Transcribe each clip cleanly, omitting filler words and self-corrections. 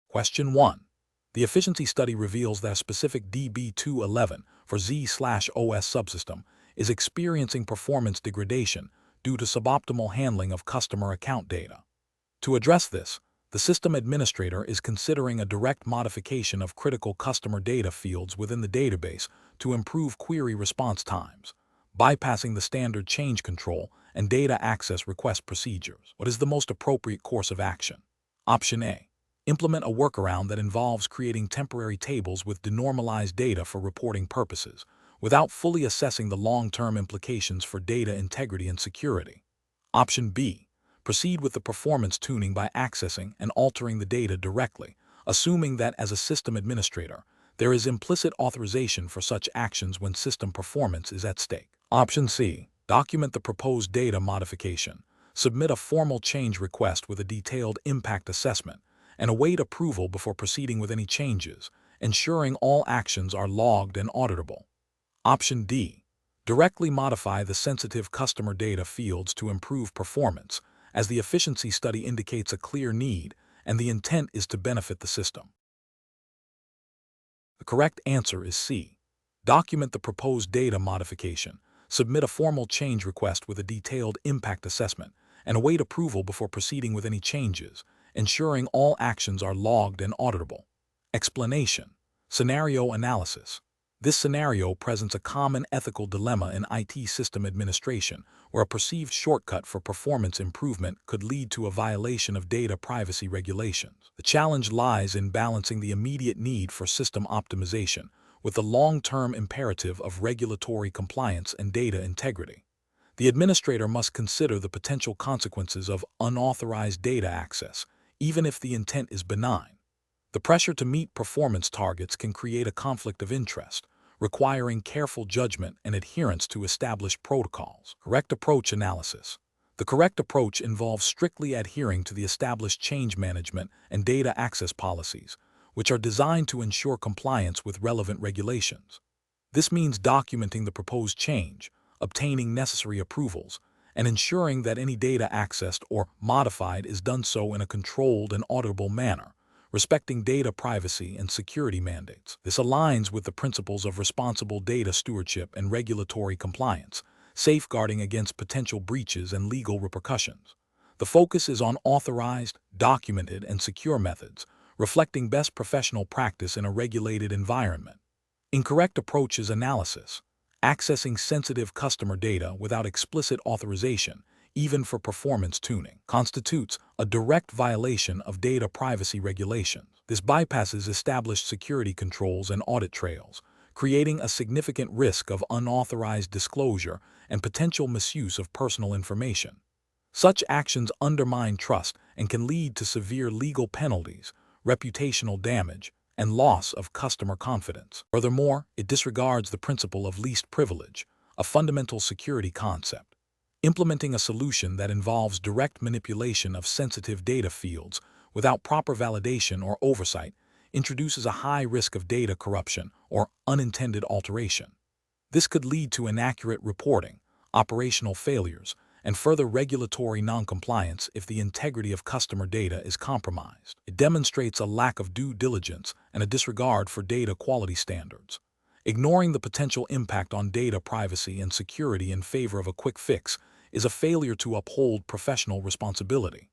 Question 1. The efficiency study reveals that a specific DB2 for Z/OS subsystem is experiencing performance degradation due to suboptimal handling of customer account data. To address this, the system administrator is considering a direct modification of critical customer data fields within the database to improve query response times, bypassing the standard change control and data access request procedures. What is the most appropriate course of action? Option A. Implement a workaround that involves creating temporary tables with denormalized data for reporting purposes, without fully assessing the long-term implications for data integrity and security. Option B. Proceed with the performance tuning by accessing and altering the data directly, assuming that as a system administrator, there is implicit authorization for such actions when system performance is at stake. Option C. Document the proposed data modification. Submit a formal change request with a detailed impact assessment, and await approval before proceeding with any changes, ensuring all actions are logged and auditable. Option D. Directly modify the sensitive customer data fields to improve performance, as the efficiency study indicates a clear need and the intent is to benefit the system. The correct answer is C. Document the proposed data modification, submit a formal change request with a detailed impact assessment, and await approval before proceeding with any changes, ensuring all actions are logged and auditable. Explanation. Scenario analysis. This scenario presents a common ethical dilemma in IT system administration, where a perceived shortcut for performance improvement could lead to a violation of data privacy regulations. The challenge lies in balancing the immediate need for system optimization with the long-term imperative of regulatory compliance and data integrity. The administrator must consider the potential consequences of unauthorized data access, even if the intent is benign. The pressure to meet performance targets can create a conflict of interest, requiring careful judgment and adherence to established protocols. Correct approach analysis. The correct approach involves strictly adhering to the established change management and data access policies, which are designed to ensure compliance with relevant regulations. This means documenting the proposed change, obtaining necessary approvals, and ensuring that any data accessed or modified is done so in a controlled and auditable manner, respecting data privacy and security mandates. This aligns with the principles of responsible data stewardship and regulatory compliance, safeguarding against potential breaches and legal repercussions. The focus is on authorized, documented, and secure methods, reflecting best professional practice in a regulated environment. Incorrect approaches analysis. Accessing sensitive customer data without explicit authorization, even for performance tuning, constitutes a direct violation of data privacy regulations. This bypasses established security controls and audit trails, creating a significant risk of unauthorized disclosure and potential misuse of personal information. Such actions undermine trust and can lead to severe legal penalties, reputational damage, and loss of customer confidence. Furthermore, it disregards the principle of least privilege, a fundamental security concept. Implementing a solution that involves direct manipulation of sensitive data fields without proper validation or oversight introduces a high risk of data corruption or unintended alteration. This could lead to inaccurate reporting, operational failures, and further regulatory noncompliance if the integrity of customer data is compromised. It demonstrates a lack of due diligence and a disregard for data quality standards. Ignoring the potential impact on data privacy and security in favor of a quick fix is a failure to uphold professional responsibility.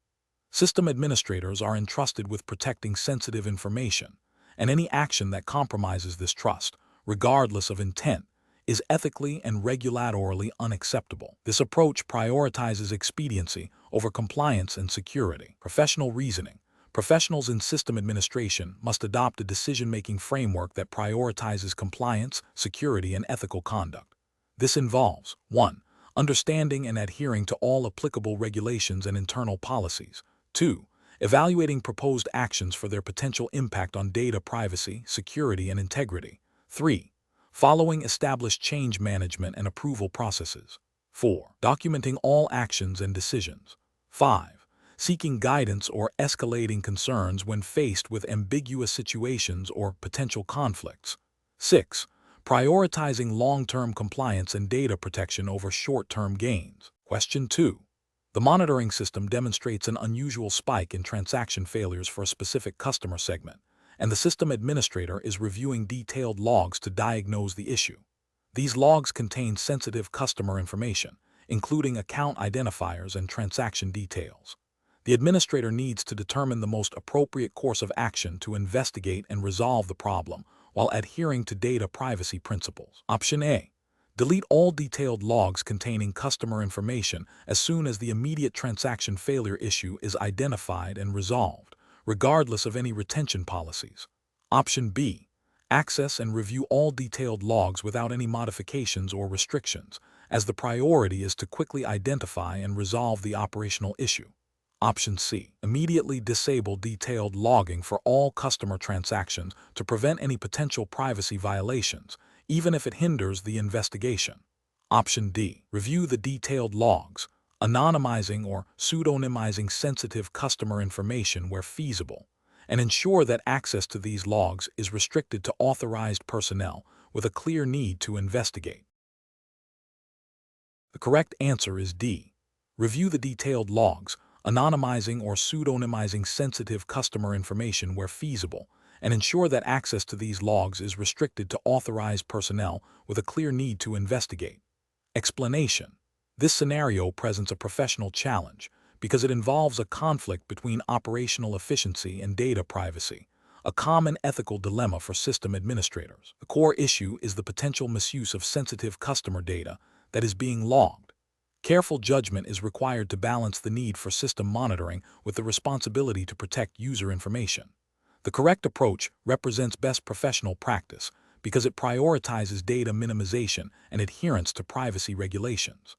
System administrators are entrusted with protecting sensitive information, and any action that compromises this trust, regardless of intent, is ethically and regulatorily unacceptable. This approach prioritizes expediency over compliance and security. Professional reasoning. Professionals in system administration must adopt a decision-making framework that prioritizes compliance, security, and ethical conduct. This involves 1. Understanding and adhering to all applicable regulations and internal policies. 2. Evaluating proposed actions for their potential impact on data privacy, security, and integrity. 3. Following established change management and approval processes. 4. Documenting all actions and decisions. 5. Seeking guidance or escalating concerns when faced with ambiguous situations or potential conflicts. 6. Prioritizing long-term compliance and data protection over short-term gains. Question 2. The monitoring system demonstrates an unusual spike in transaction failures for a specific customer segment, and the system administrator is reviewing detailed logs to diagnose the issue. These logs contain sensitive customer information, including account identifiers and transaction details. The administrator needs to determine the most appropriate course of action to investigate and resolve the problem while adhering to data privacy principles. Option A. Delete all detailed logs containing customer information as soon as the immediate transaction failure issue is identified and resolved, regardless of any retention policies. Option B. Access and review all detailed logs without any modifications or restrictions, as the priority is to quickly identify and resolve the operational issue. Option C. Immediately disable detailed logging for all customer transactions to prevent any potential privacy violations, even if it hinders the investigation. Option D. Review the detailed logs, anonymizing or pseudonymizing sensitive customer information where feasible, and ensure that access to these logs is restricted to authorized personnel with a clear need to investigate. The correct answer is D. Review the detailed logs, anonymizing or pseudonymizing sensitive customer information where feasible, and ensure that access to these logs is restricted to authorized personnel with a clear need to investigate. Explanation: this scenario presents a professional challenge because it involves a conflict between operational efficiency and data privacy, a common ethical dilemma for system administrators. The core issue is the potential misuse of sensitive customer data that is being logged. Careful judgment is required to balance the need for system monitoring with the responsibility to protect user information. The correct approach represents best professional practice because it prioritizes data minimization and adherence to privacy regulations.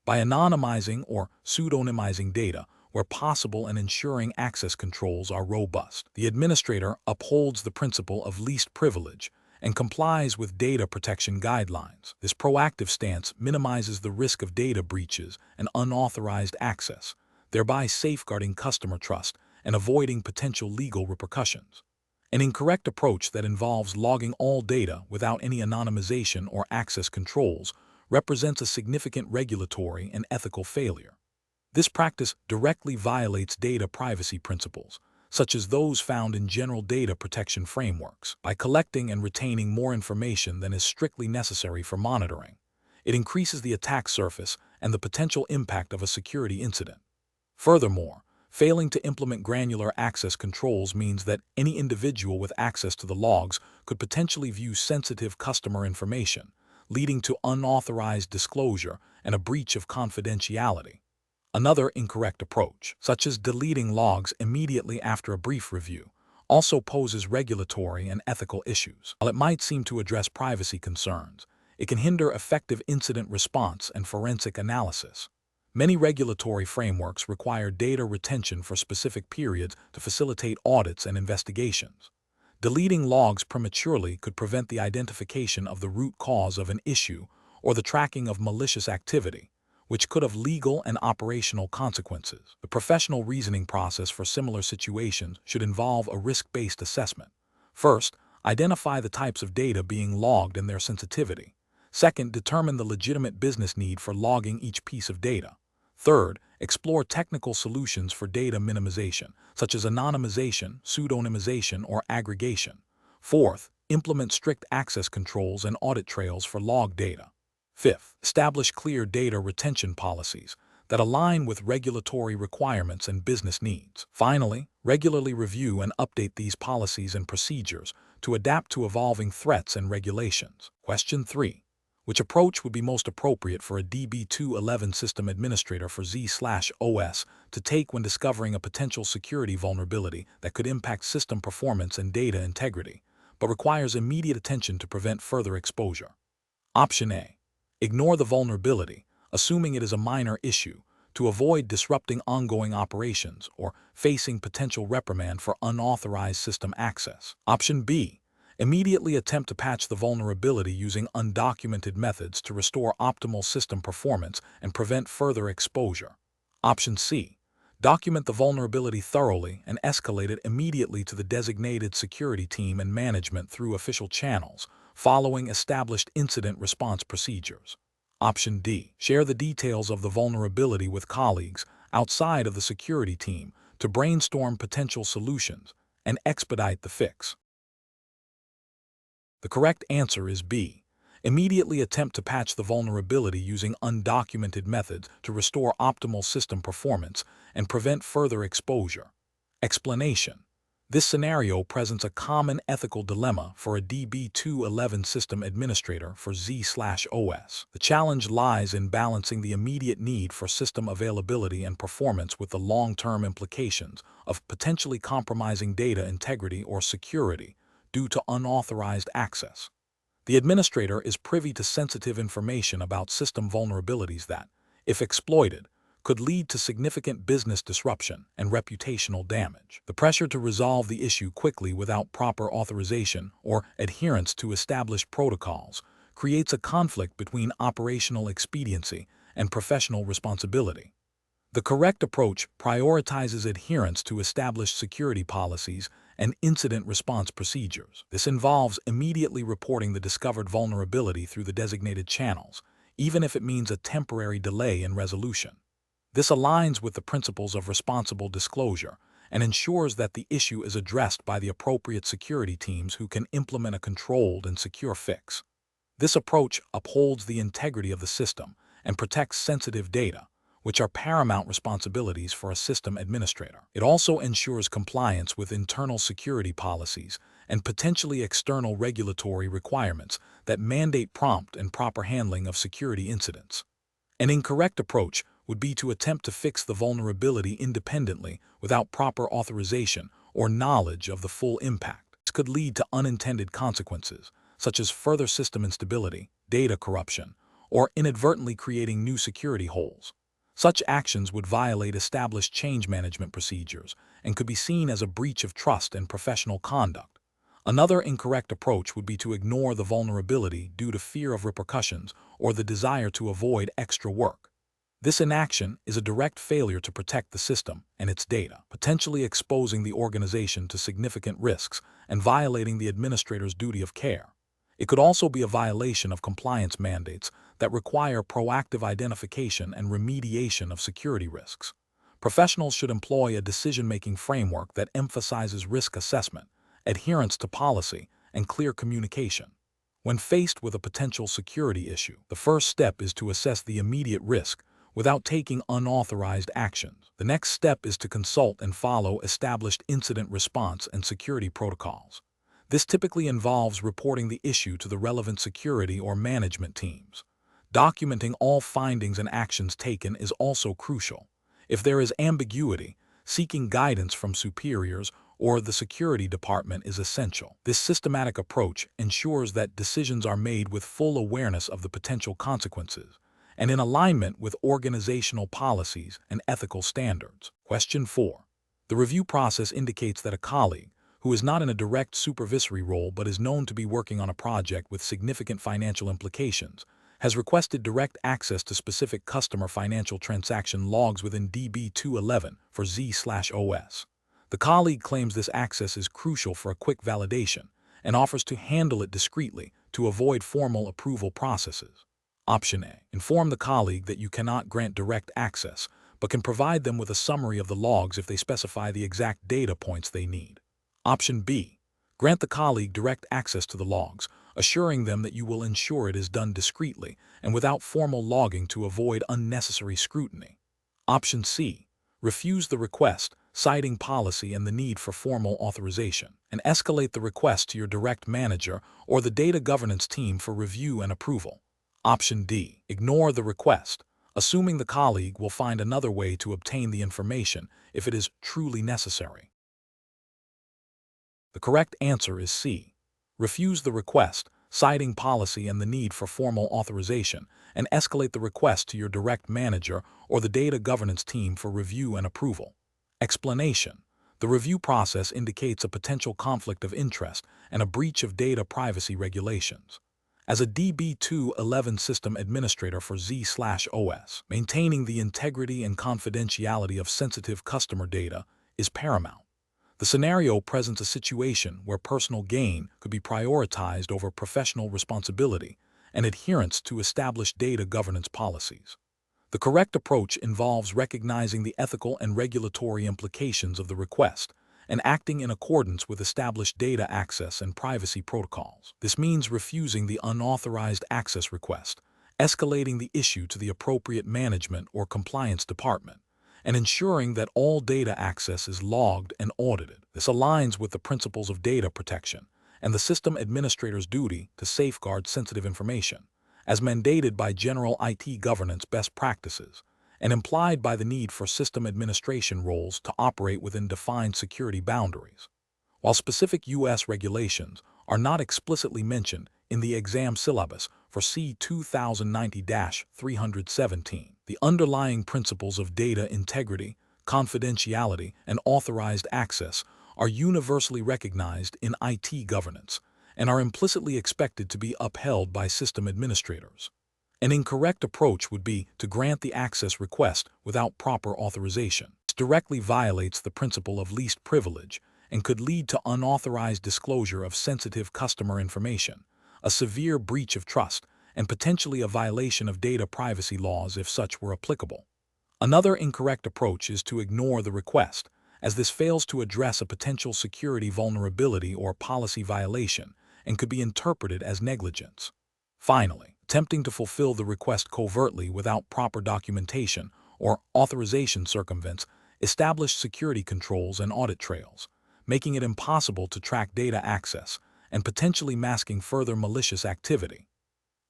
By anonymizing or pseudonymizing data where possible and ensuring access controls are robust, the administrator upholds the principle of least privilege and complies with data protection guidelines. This proactive stance minimizes the risk of data breaches and unauthorized access, thereby safeguarding customer trust and avoiding potential legal repercussions. An incorrect approach that involves logging all data without any anonymization or access controls represents a significant regulatory and ethical failure. This practice directly violates data privacy principles, such as those found in general data protection frameworks. By collecting and retaining more information than is strictly necessary for monitoring, it increases the attack surface and the potential impact of a security incident. Furthermore, failing to implement granular access controls means that any individual with access to the logs could potentially view sensitive customer information, leading to unauthorized disclosure and a breach of confidentiality. Another incorrect approach, such as deleting logs immediately after a brief review, also poses regulatory and ethical issues. While it might seem to address privacy concerns, it can hinder effective incident response and forensic analysis. Many regulatory frameworks require data retention for specific periods to facilitate audits and investigations. Deleting logs prematurely could prevent the identification of the root cause of an issue or the tracking of malicious activity, which could have legal and operational consequences. The professional reasoning process for similar situations should involve a risk-based assessment. First, identify the types of data being logged and their sensitivity. Second, determine the legitimate business need for logging each piece of data. Third, explore technical solutions for data minimization, such as anonymization, pseudonymization, or aggregation. Fourth, implement strict access controls and audit trails for log data. Fifth, establish clear data retention policies that align with regulatory requirements and business needs. Finally, regularly review and update these policies and procedures to adapt to evolving threats and regulations. Question 3. Which approach would be most appropriate for a DB2 system administrator for Z/OS to take when discovering a potential security vulnerability that could impact system performance and data integrity, but requires immediate attention to prevent further exposure? Option A. Ignore the vulnerability, assuming it is a minor issue, to avoid disrupting ongoing operations or facing potential reprimand for unauthorized system access. Option B. Immediately attempt to patch the vulnerability using undocumented methods to restore optimal system performance and prevent further exposure. Option C. Document the vulnerability thoroughly and escalate it immediately to the designated security team and management through official channels, following established incident response procedures. Option D. Share the details of the vulnerability with colleagues outside of the security team to brainstorm potential solutions and expedite the fix. The correct answer is B. Immediately attempt to patch the vulnerability using undocumented methods to restore optimal system performance and prevent further exposure. Explanation: this scenario presents a common ethical dilemma for a DB2 system administrator for Z/OS. The challenge lies in balancing the immediate need for system availability and performance with the long-term implications of potentially compromising data integrity or security due to unauthorized access. The administrator is privy to sensitive information about system vulnerabilities that, if exploited, could lead to significant business disruption and reputational damage. The pressure to resolve the issue quickly without proper authorization or adherence to established protocols creates a conflict between operational expediency and professional responsibility. The correct approach prioritizes adherence to established security policies and incident response procedures. This involves immediately reporting the discovered vulnerability through the designated channels, even if it means a temporary delay in resolution. This aligns with the principles of responsible disclosure and ensures that the issue is addressed by the appropriate security teams who can implement a controlled and secure fix. This approach upholds the integrity of the system and protects sensitive data, which are paramount responsibilities for a system administrator. It also ensures compliance with internal security policies and potentially external regulatory requirements that mandate prompt and proper handling of security incidents. An incorrect approach would be to attempt to fix the vulnerability independently without proper authorization or knowledge of the full impact. This could lead to unintended consequences, such as further system instability, data corruption, or inadvertently creating new security holes. Such actions would violate established change management procedures and could be seen as a breach of trust and professional conduct. Another incorrect approach would be to ignore the vulnerability due to fear of repercussions or the desire to avoid extra work. This inaction is a direct failure to protect the system and its data, potentially exposing the organization to significant risks and violating the administrator's duty of care. It could also be a violation of compliance mandates that require proactive identification and remediation of security risks. Professionals should employ a decision-making framework that emphasizes risk assessment, adherence to policy, and clear communication. When faced with a potential security issue, the first step is to assess the immediate risk without taking unauthorized actions. The next step is to consult and follow established incident response and security protocols. This typically involves reporting the issue to the relevant security or management teams. Documenting all findings and actions taken is also crucial. If there is ambiguity, seeking guidance from superiors or the security department is essential. This systematic approach ensures that decisions are made with full awareness of the potential consequences and in alignment with organizational policies and ethical standards. Question 4. The review process indicates that a colleague, who is not in a direct supervisory role but is known to be working on a project with significant financial implications, has requested direct access to specific customer financial transaction logs within DB2 for Z/OS. The colleague claims this access is crucial for a quick validation and offers to handle it discreetly to avoid formal approval processes. Option A. Inform the colleague that you cannot grant direct access, but can provide them with a summary of the logs if they specify the exact data points they need. Option B. Grant the colleague direct access to the logs, assuring them that you will ensure it is done discreetly and without formal logging to avoid unnecessary scrutiny. Option C. Refuse the request, citing policy and the need for formal authorization, and escalate the request to your direct manager or the data governance team for review and approval. Option D. Ignore the request, assuming the colleague will find another way to obtain the information if it is truly necessary. The correct answer is C. Refuse the request, citing policy and the need for formal authorization, and escalate the request to your direct manager or the data governance team for review and approval. Explanation: the review process indicates a potential conflict of interest and a breach of data privacy regulations. As a DB2 system administrator for Z/OS, maintaining the integrity and confidentiality of sensitive customer data is paramount. The scenario presents a situation where personal gain could be prioritized over professional responsibility and adherence to established data governance policies. The correct approach involves recognizing the ethical and regulatory implications of the request and acting in accordance with established data access and privacy protocols. This means refusing the unauthorized access request, escalating the issue to the appropriate management or compliance department, and ensuring that all data access is logged and audited. This aligns with the principles of data protection and the system administrator's duty to safeguard sensitive information, as mandated by general IT governance best practices and implied by the need for system administration roles to operate within defined security boundaries. While specific U.S. regulations are not explicitly mentioned in the exam syllabus for C2090-317, the underlying principles of data integrity, confidentiality, and authorized access are universally recognized in IT governance and are implicitly expected to be upheld by system administrators. An incorrect approach would be to grant the access request without proper authorization. This directly violates the principle of least privilege and could lead to unauthorized disclosure of sensitive customer information, a severe breach of trust, and potentially a violation of data privacy laws if such were applicable. Another incorrect approach is to ignore the request, as this fails to address a potential security vulnerability or policy violation and could be interpreted as negligence. Finally, attempting to fulfill the request covertly without proper documentation or authorization circumvents established security controls and audit trails, making it impossible to track data access and potentially masking further malicious activity.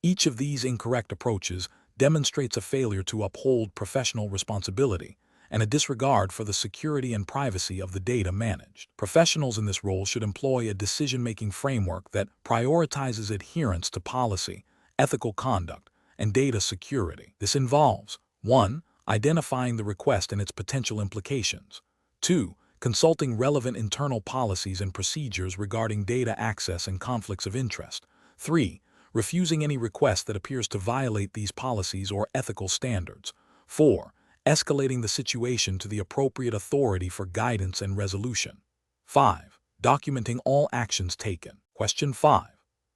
Each of these incorrect approaches demonstrates a failure to uphold professional responsibility and a disregard for the security and privacy of the data managed. Professionals in this role should employ a decision-making framework that prioritizes adherence to policy, ethical conduct, and data security. This involves 1. Identifying the request and its potential implications. 2. Consulting relevant internal policies and procedures regarding data access and conflicts of interest. 3. Refusing any request that appears to violate these policies or ethical standards. 4. Escalating the situation to the appropriate authority for guidance and resolution. 5. Documenting all actions taken. Question 5.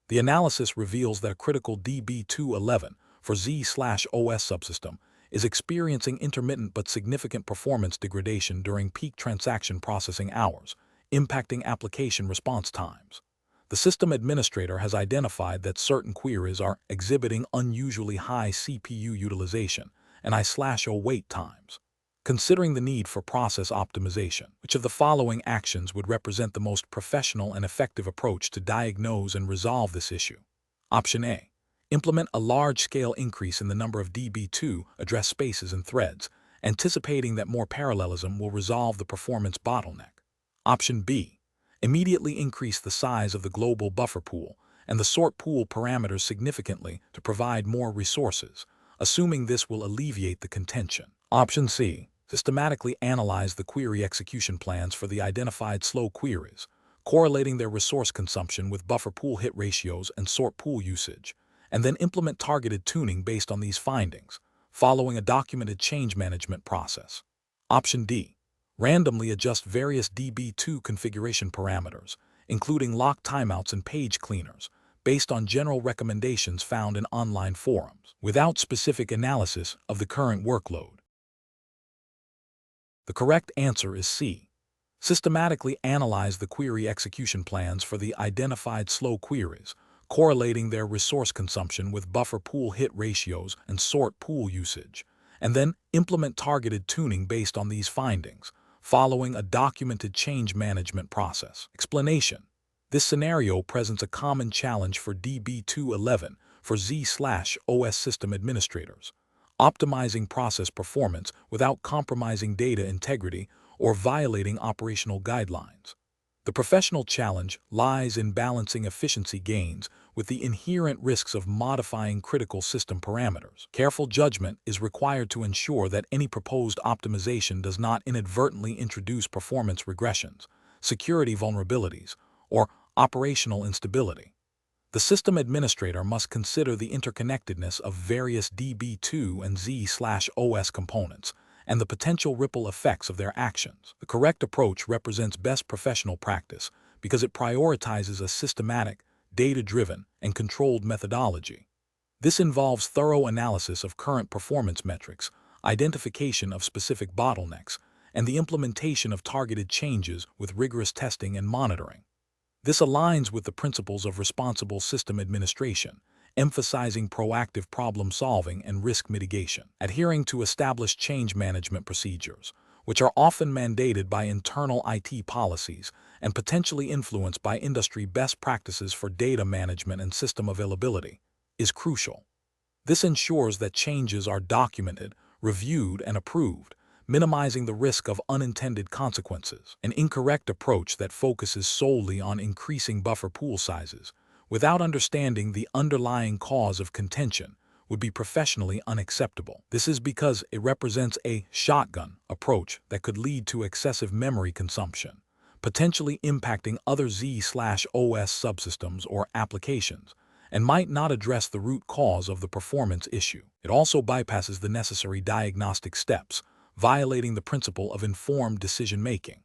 The analysis reveals that a critical DB2 for Z/OS subsystem is experiencing intermittent but significant performance degradation during peak transaction processing hours, impacting application response times. The system administrator has identified that certain queries are exhibiting unusually high CPU utilization and I/O wait times. Considering the need for process optimization, which of the following actions would represent the most professional and effective approach to diagnose and resolve this issue? Option A. Implement a large-scale increase in the number of DB2 address spaces and threads, anticipating that more parallelism will resolve the performance bottleneck. Option B. Immediately increase the size of the global buffer pool and the sort pool parameters significantly to provide more resources, assuming this will alleviate the contention. Option C. Systematically analyze the query execution plans for the identified slow queries, correlating their resource consumption with buffer pool hit ratios and sort pool usage, and then implement targeted tuning based on these findings, following a documented change management process. Option D. Randomly adjust various DB2 configuration parameters, including lock timeouts and page cleaners, based on general recommendations found in online forums, without specific analysis of the current workload. The correct answer is C. Systematically analyze the query execution plans for the identified slow queries, correlating their resource consumption with buffer pool hit ratios and sort pool usage, and then implement targeted tuning based on these findings, following a documented change management process. Explanation. This scenario presents a common challenge for DB2 for Z/OS system administrators, optimizing process performance without compromising data integrity or violating operational guidelines. The professional challenge lies in balancing efficiency gains with the inherent risks of modifying critical system parameters. Careful judgment is required to ensure that any proposed optimization does not inadvertently introduce performance regressions, security vulnerabilities, or operational instability. The system administrator must consider the interconnectedness of various DB2 and Z/OS components and the potential ripple effects of their actions. The correct approach represents best professional practice because it prioritizes a systematic, data-driven, and controlled methodology. This involves thorough analysis of current performance metrics, identification of specific bottlenecks, and the implementation of targeted changes with rigorous testing and monitoring. This aligns with the principles of responsible system administration, emphasizing proactive problem-solving and risk mitigation, adhering to established change management procedures, which are often mandated by internal IT policies and potentially influenced by industry best practices for data management and system availability, is crucial. This ensures that changes are documented, reviewed, and approved, minimizing the risk of unintended consequences. An incorrect approach that focuses solely on increasing buffer pool sizes, without understanding the underlying cause of contention, would be professionally unacceptable. This is because it represents a shotgun approach that could lead to excessive memory consumption, potentially impacting other Z/OS subsystems or applications, and might not address the root cause of the performance issue. It also bypasses the necessary diagnostic steps, violating the principle of informed decision-making.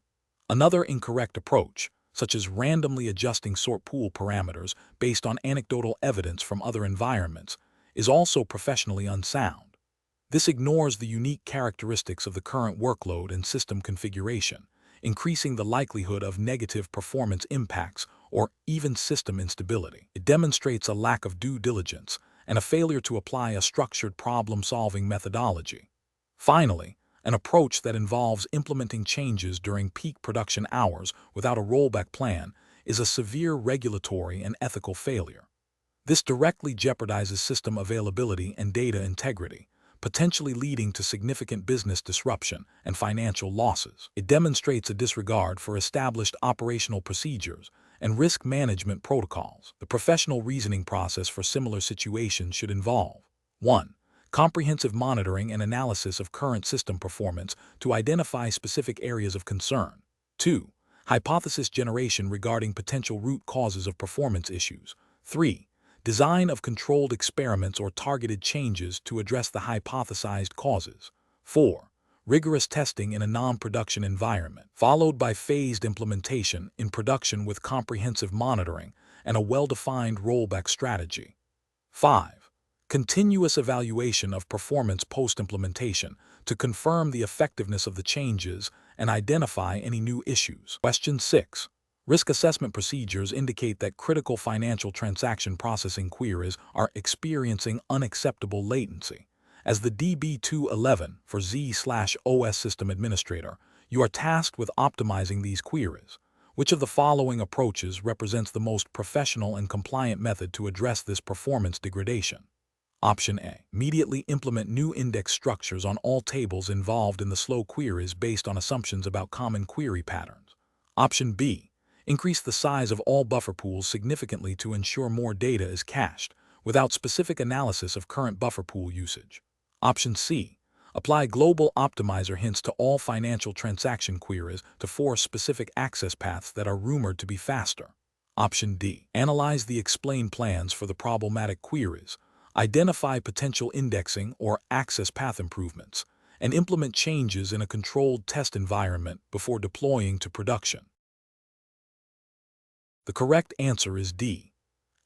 Another incorrect approach, such as randomly adjusting sort pool parameters based on anecdotal evidence from other environments, is also professionally unsound. This ignores the unique characteristics of the current workload and system configuration, increasing the likelihood of negative performance impacts or even system instability. It demonstrates a lack of due diligence and a failure to apply a structured problem-solving methodology. Finally, an approach that involves implementing changes during peak production hours without a rollback plan is a severe regulatory and ethical failure. This directly jeopardizes system availability and data integrity, potentially leading to significant business disruption and financial losses. It demonstrates a disregard for established operational procedures and risk management protocols. The professional reasoning process for similar situations should involve 1. Comprehensive monitoring and analysis of current system performance to identify specific areas of concern. 2. Hypothesis generation regarding potential root causes of performance issues. 3. Design of controlled experiments or targeted changes to address the hypothesized causes. 4. Rigorous testing in a non-production environment, followed by phased implementation in production with comprehensive monitoring and a well-defined rollback strategy. 5. Continuous evaluation of performance post-implementation to confirm the effectiveness of the changes and identify any new issues. Question 6. Risk assessment procedures indicate that critical financial transaction processing queries are experiencing unacceptable latency. As the DB2 for Z/OS system administrator, you are tasked with optimizing these queries. Which of the following approaches represents the most professional and compliant method to address this performance degradation? Option A. Immediately implement new index structures on all tables involved in the slow queries based on assumptions about common query patterns. Option B. Increase the size of all buffer pools significantly to ensure more data is cached, without specific analysis of current buffer pool usage. Option C. Apply global optimizer hints to all financial transaction queries to force specific access paths that are rumored to be faster. Option D. Analyze the explain plans for the problematic queries, identify potential indexing or access path improvements, and implement changes in a controlled test environment before deploying to production. The correct answer is D.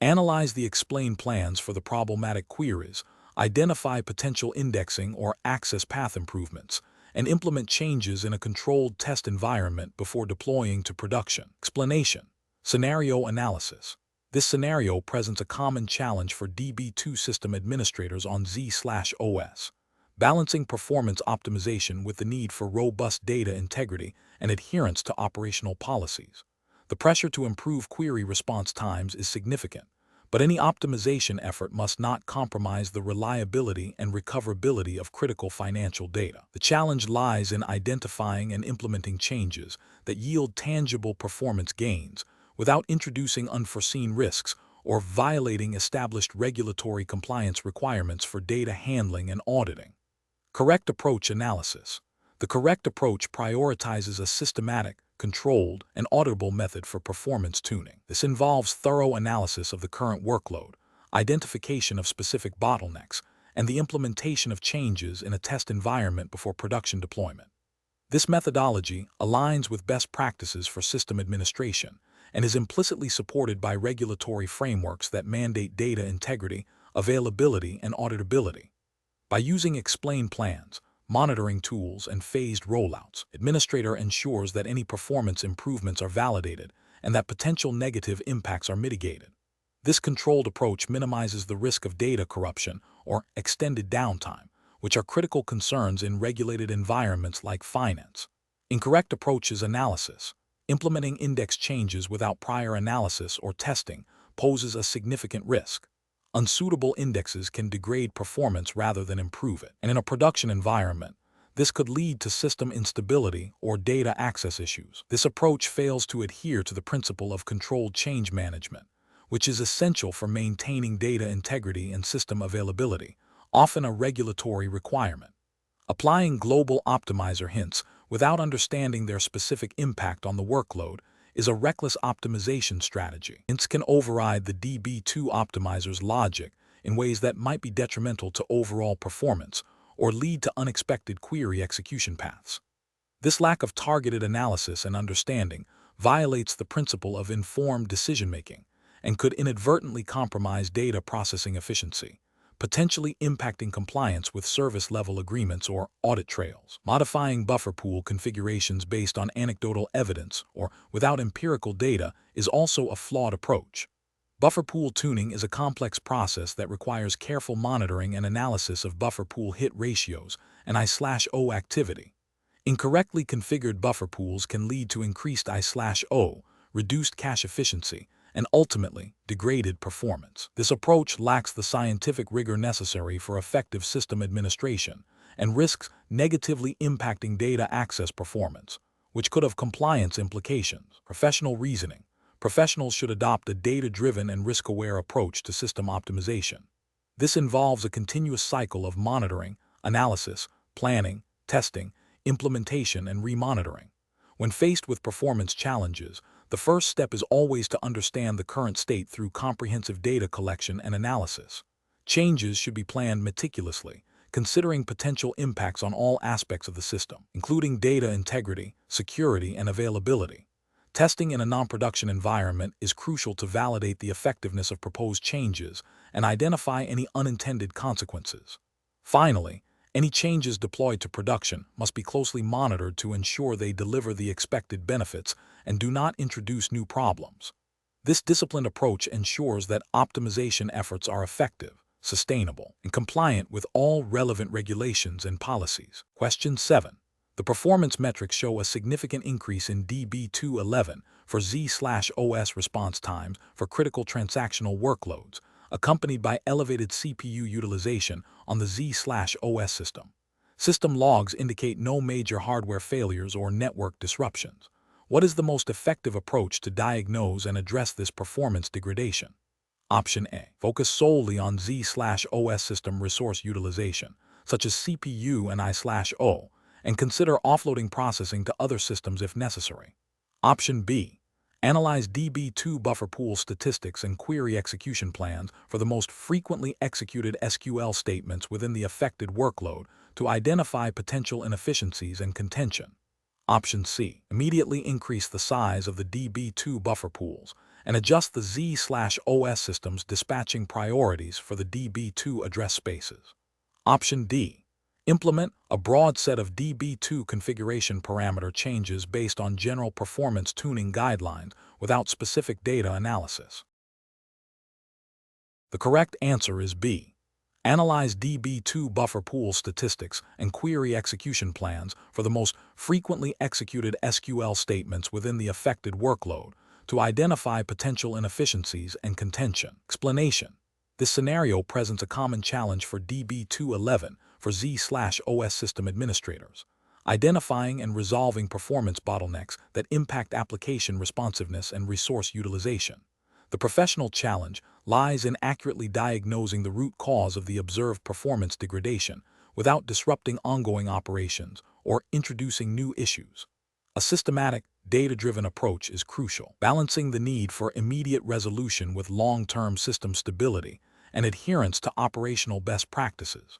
Analyze the explain plans for the problematic queries, identify potential indexing or access path improvements, and implement changes in a controlled test environment before deploying to production. Explanation. Scenario analysis. This scenario presents a common challenge for DB2 system administrators on Z/OS, balancing performance optimization with the need for robust data integrity and adherence to operational policies. The pressure to improve query response times is significant, but any optimization effort must not compromise the reliability and recoverability of critical financial data. The challenge lies in identifying and implementing changes that yield tangible performance gains without introducing unforeseen risks or violating established regulatory compliance requirements for data handling and auditing. Correct approach analysis. The correct approach prioritizes a systematic, controlled, and auditable method for performance tuning. This involves thorough analysis of the current workload, identification of specific bottlenecks, and the implementation of changes in a test environment before production deployment. This methodology aligns with best practices for system administration and is implicitly supported by regulatory frameworks that mandate data integrity, availability, and auditability. By using explained plans, monitoring tools, and phased rollouts, administrator ensures that any performance improvements are validated and that potential negative impacts are mitigated. This controlled approach minimizes the risk of data corruption or extended downtime, which are critical concerns in regulated environments like finance. Incorrect approach is analysis. Implementing index changes without prior analysis or testing poses a significant risk. Unsuitable indexes can degrade performance rather than improve it, and in a production environment, this could lead to system instability or data access issues. This approach fails to adhere to the principle of controlled change management, which is essential for maintaining data integrity and system availability, often a regulatory requirement. Applying global optimizer hints without understanding their specific impact on the workload is a reckless optimization strategy. Hints can override the DB2 optimizer's logic in ways that might be detrimental to overall performance or lead to unexpected query execution paths. This lack of targeted analysis and understanding violates the principle of informed decision-making and could inadvertently compromise data processing efficiency, potentially impacting compliance with service-level agreements or audit trails. Modifying buffer pool configurations based on anecdotal evidence or without empirical data is also a flawed approach. Buffer pool tuning is a complex process that requires careful monitoring and analysis of buffer pool hit ratios and I/O activity. Incorrectly configured buffer pools can lead to increased I/O, reduced cache efficiency, and ultimately degraded performance. This approach lacks the scientific rigor necessary for effective system administration and risks negatively impacting data access performance, which could have compliance implications. Professional reasoning. Professionals should adopt a data-driven and risk-aware approach to system optimization. This involves a continuous cycle of monitoring, analysis, planning, testing, implementation, and remonitoring. When faced with performance challenges, the first step is always to understand the current state through comprehensive data collection and analysis. Changes should be planned meticulously, considering potential impacts on all aspects of the system, including data integrity, security, and availability. Testing in a non-production environment is crucial to validate the effectiveness of proposed changes and identify any unintended consequences. Finally, any changes deployed to production must be closely monitored to ensure they deliver the expected benefits and do not introduce new problems. This disciplined approach ensures that optimization efforts are effective, sustainable, and compliant with all relevant regulations and policies. Question 7. The performance metrics show a significant increase in DB2 for Z/OS response times for critical transactional workloads, accompanied by elevated CPU utilization on the Z/OS system. System logs indicate no major hardware failures or network disruptions. What is the most effective approach to diagnose and address this performance degradation? Option A. Focus solely on Z/OS system resource utilization, such as CPU and I/O, and consider offloading processing to other systems if necessary. Option B. Analyze DB2 buffer pool statistics and query execution plans for the most frequently executed SQL statements within the affected workload to identify potential inefficiencies and contention. Option C. Immediately increase the size of the DB2 buffer pools and adjust the Z/OS system's dispatching priorities for the DB2 address spaces. Option D. Implement a broad set of DB2 configuration parameter changes based on general performance tuning guidelines without specific data analysis. The correct answer is B. Analyze DB2 buffer pool statistics and query execution plans for the most frequently executed SQL statements within the affected workload to identify potential inefficiencies and contention. Explanation. This scenario presents a common challenge for DB2 for Z/OS system administrators, identifying and resolving performance bottlenecks that impact application responsiveness and resource utilization. The professional challenge lies in accurately diagnosing the root cause of the observed performance degradation without disrupting ongoing operations or introducing new issues. A systematic, data-driven approach is crucial, balancing the need for immediate resolution with long-term system stability and adherence to operational best practices.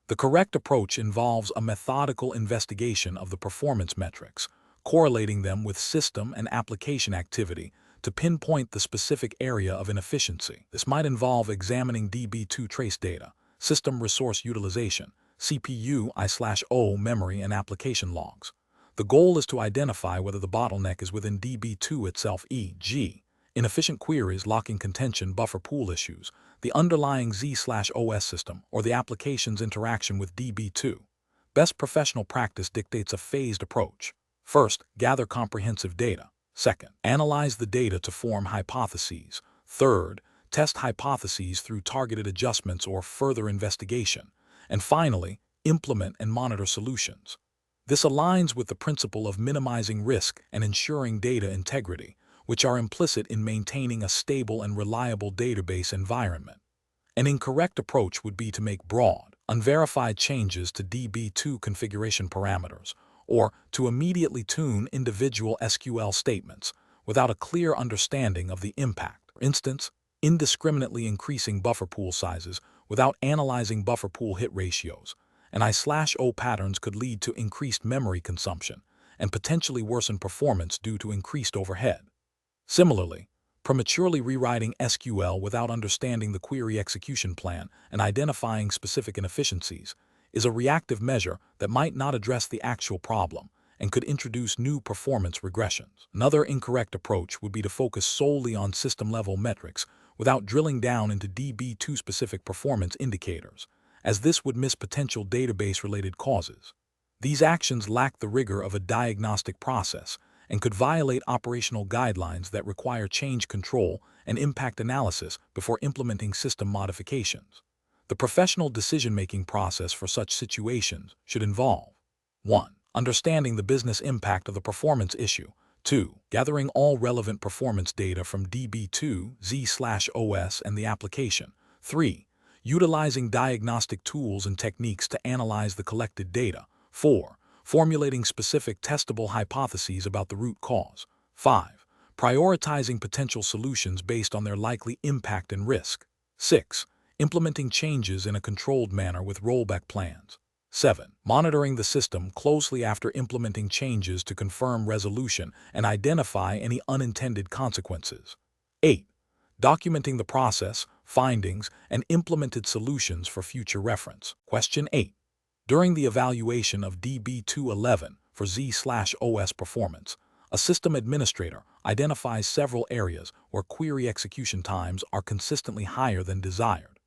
The correct approach involves a methodical investigation of the performance metrics, correlating them with system and application activity to pinpoint the specific area of inefficiency. This might involve examining DB2 trace data, system resource utilization, CPU/O memory, and application logs. The goal is to identify whether the bottleneck is within DB2 itself, e.g., inefficient queries locking contention buffer pool issues, the underlying Z/OS system, or the application's interaction with DB2. Best professional practice dictates a phased approach. First, gather comprehensive data. Second, analyze the data to form hypotheses. Third, test hypotheses through targeted adjustments or further investigation. And finally, implement and monitor solutions. This aligns with the principle of minimizing risk and ensuring data integrity, which are implicit in maintaining a stable and reliable database environment. An incorrect approach would be to make broad, unverified changes to DB2 configuration parameters, or to immediately tune individual SQL statements without a clear understanding of the impact. For instance, indiscriminately increasing buffer pool sizes without analyzing buffer pool hit ratios and I/O patterns could lead to increased memory consumption and potentially worsen performance due to increased overhead. Similarly, prematurely rewriting SQL without understanding the query execution plan and identifying specific inefficiencies is a reactive measure that might not address the actual problem and could introduce new performance regressions. Another incorrect approach would be to focus solely on system-level metrics without drilling down into DB2-specific performance indicators, as this would miss potential database-related causes. These actions lack the rigor of a diagnostic process and could violate operational guidelines that require change control and impact analysis before implementing system modifications. The professional decision-making process for such situations should involve 1. Understanding the business impact of the performance issue. 2. Gathering all relevant performance data from DB2, Z/OS, and the application. 3. Utilizing diagnostic tools and techniques to analyze the collected data. 4. Formulating specific testable hypotheses about the root cause. 5. Prioritizing potential solutions based on their likely impact and risk. 6. Implementing changes in a controlled manner with rollback plans. 7. Monitoring the system closely after implementing changes to confirm resolution and identify any unintended consequences. 8. Documenting the process, findings, and implemented solutions for future reference. Question 8. During the evaluation of DB211 for Z/OS performance, a system administrator identifies several areas where query execution times are consistently higher than desired.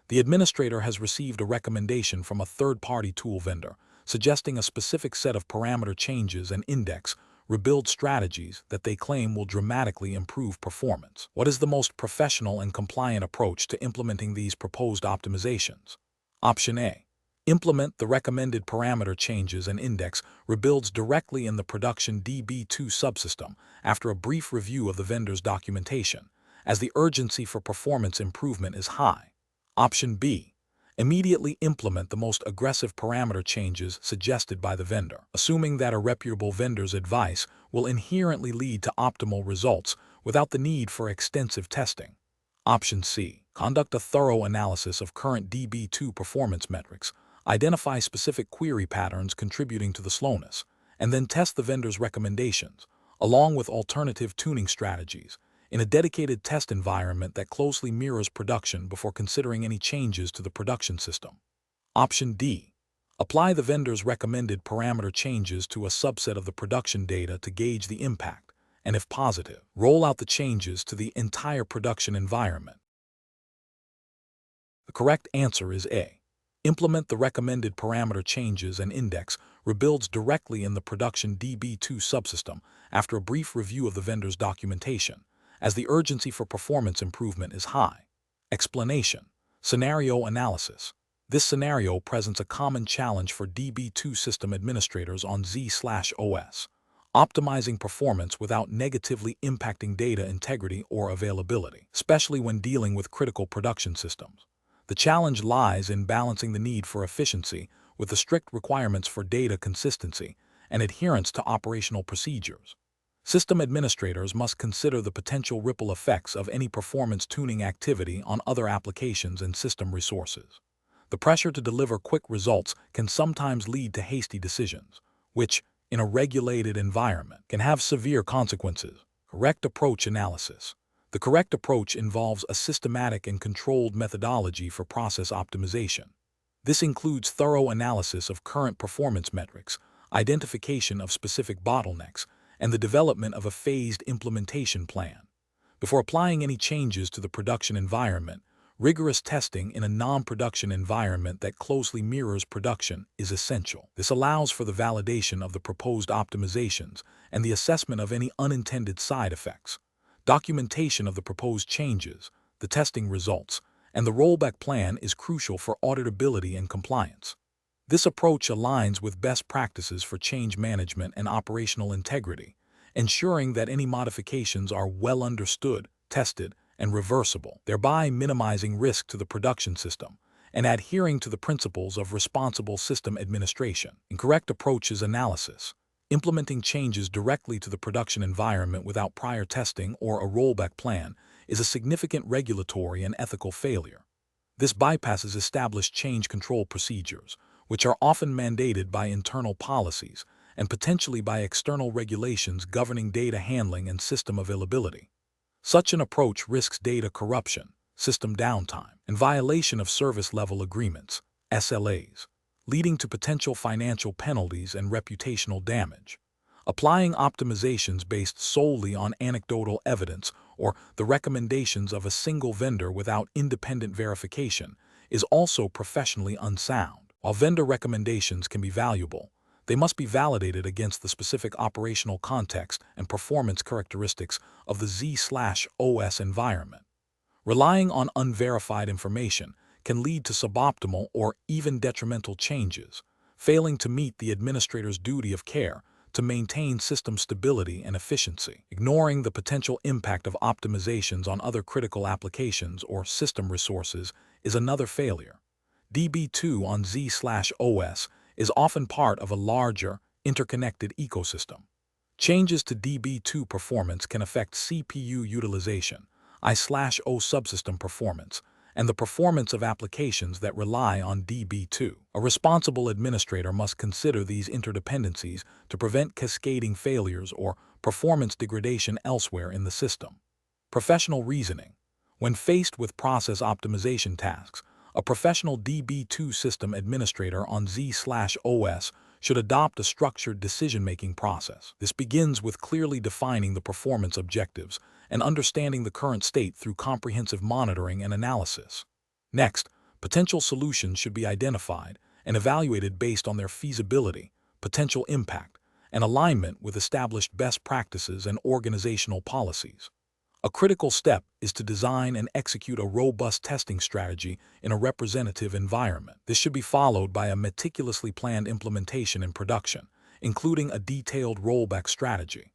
The administrator has received a recommendation from a third-party tool vendor suggesting a specific set of parameter changes and index rebuild strategies that they claim will dramatically improve performance. What is the most professional and compliant approach to implementing these proposed optimizations? Option A. Implement the recommended parameter changes and index rebuilds directly in the production DB2 subsystem after a brief review of the vendor's documentation, as the urgency for performance improvement is high. Option B. Immediately implement the most aggressive parameter changes suggested by the vendor, assuming that a reputable vendor's advice will inherently lead to optimal results without the need for extensive testing. Option C. Conduct a thorough analysis of current DB2 performance metrics, identify specific query patterns contributing to the slowness, and then test the vendor's recommendations, along with alternative tuning strategies, in a dedicated test environment that closely mirrors production before considering any changes to the production system. Option D. Apply the vendor's recommended parameter changes to a subset of the production data to gauge the impact, and if positive, roll out the changes to the entire production environment. The correct answer is A. Implement the recommended parameter changes and index rebuilds directly in the production DB2 subsystem after a brief review of the vendor's documentation, as the urgency for performance improvement is high. Explanation. Scenario analysis. This scenario presents a common challenge for DB2 system administrators on Z/OS, optimizing performance without negatively impacting data integrity or availability, especially when dealing with critical production systems. The challenge lies in balancing the need for efficiency with the strict requirements for data consistency and adherence to operational procedures. System administrators must consider the potential ripple effects of any performance tuning activity on other applications and system resources. The pressure to deliver quick results can sometimes lead to hasty decisions, which, in a regulated environment, can have severe consequences. Correct approach analysis. The correct approach involves a systematic and controlled methodology for process optimization. This includes thorough analysis of current performance metrics, identification of specific bottlenecks, and the development of a phased implementation plan. Before applying any changes to the production environment, rigorous testing in a non-production environment that closely mirrors production is essential. This allows for the validation of the proposed optimizations and the assessment of any unintended side effects. Documentation of the proposed changes, the testing results, and the rollback plan is crucial for auditability and compliance. This approach aligns with best practices for change management and operational integrity, ensuring that any modifications are well understood, tested, and reversible, thereby minimizing risk to the production system and adhering to the principles of responsible system administration. Incorrect approaches analysis. Implementing changes directly to the production environment without prior testing or a rollback plan is a significant regulatory and ethical failure. This bypasses established change control procedures, which are often mandated by internal policies and potentially by external regulations governing data handling and system availability. Such an approach risks data corruption, system downtime, and violation of service level agreements, SLAs, leading to potential financial penalties and reputational damage. Applying optimizations based solely on anecdotal evidence or the recommendations of a single vendor without independent verification is also professionally unsound. While vendor recommendations can be valuable, they must be validated against the specific operational context and performance characteristics of the Z/OS environment. Relying on unverified information can lead to suboptimal or even detrimental changes, failing to meet the administrator's duty of care to maintain system stability and efficiency. Ignoring the potential impact of optimizations on other critical applications or system resources is another failure. DB2 on Z/OS is often part of a larger, interconnected ecosystem. Changes to DB2 performance can affect CPU utilization, I/O subsystem performance, and the performance of applications that rely on DB2. A responsible administrator must consider these interdependencies to prevent cascading failures or performance degradation elsewhere in the system. Professional reasoning. When faced with process optimization tasks, a professional DB2 system administrator on Z/OS should adopt a structured decision-making process. This begins with clearly defining the performance objectives and understanding the current state through comprehensive monitoring and analysis. Next, potential solutions should be identified and evaluated based on their feasibility, potential impact, and alignment with established best practices and organizational policies. A critical step is to design and execute a robust testing strategy in a representative environment. This should be followed by a meticulously planned implementation in production, including a detailed rollback strategy.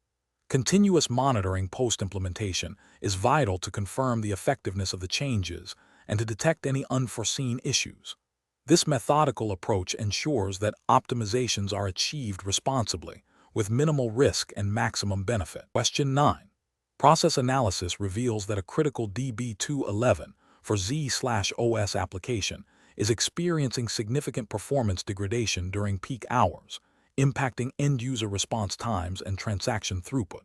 Continuous monitoring post-implementation is vital to confirm the effectiveness of the changes and to detect any unforeseen issues. This methodical approach ensures that optimizations are achieved responsibly, with minimal risk and maximum benefit. Question 9. Process analysis reveals that a critical DB211 for Z/OS application is experiencing significant performance degradation during peak hours, impacting end-user response times and transaction throughput.